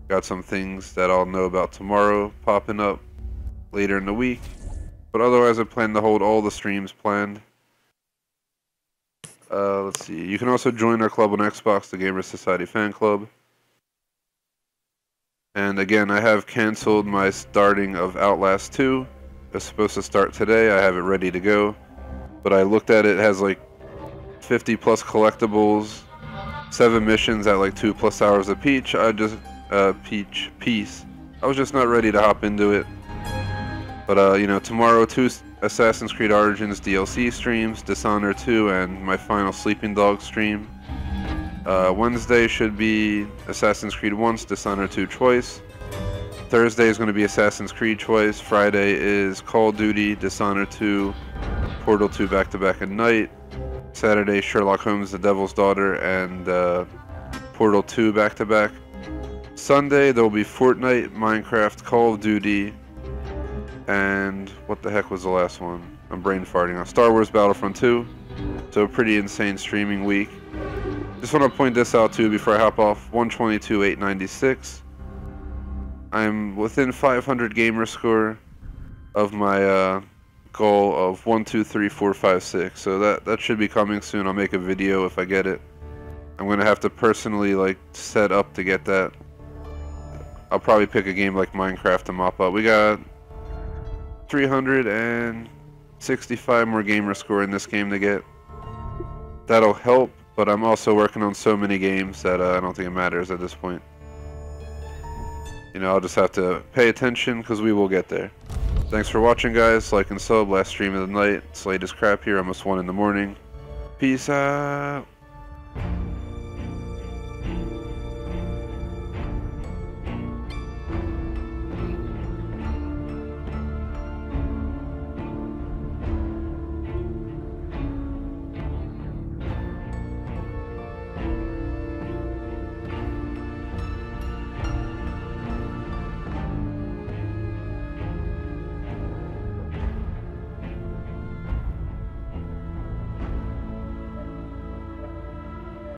got some things that I'll know about tomorrow popping up later in the week. But otherwise I plan to hold all the streams planned. Let's see. You can also join our club on Xbox, the Gamers Society Fan Club. And again, I have canceled my starting of Outlast 2. It's supposed to start today. I have it ready to go. But I looked at it, it has like 50 plus collectibles, 7 missions at like 2+ hours a piece. I was just not ready to hop into it. But you know, tomorrow 2 Assassin's Creed Origins DLC streams, Dishonored 2, and my final Sleeping Dog stream. Wednesday should be Assassin's Creed once, Dishonored 2 twice. Thursday is going to be Assassin's Creed twice. Friday is Call of Duty, Dishonored 2, Portal 2 back-to-back at night. Saturday, Sherlock Holmes, The Devil's Daughter, and Portal 2 back-to-back. Sunday, there will be Fortnite, Minecraft, Call of Duty, and what the heck was the last one? I'm brain farting on Star Wars Battlefront 2. So a pretty insane streaming week. Just want to point this out too before I hop off. 122,896. I'm within 500 gamer score of my goal of 1, 2, 3, 4, 5, 6. So that should be coming soon. I'll make a video if I get it. I'm gonna have to personally like set up to get that. I'll probably pick a game like Minecraft to mop up. We got 365 more gamer score in this game to get. That'll help, but I'm also working on so many games that I don't think it matters at this point. You know, I'll just have to pay attention because we will get there. Thanks for watching, guys. Like and sub. Last stream of the night. It's late as crap here. Almost 1 in the morning. Peace out.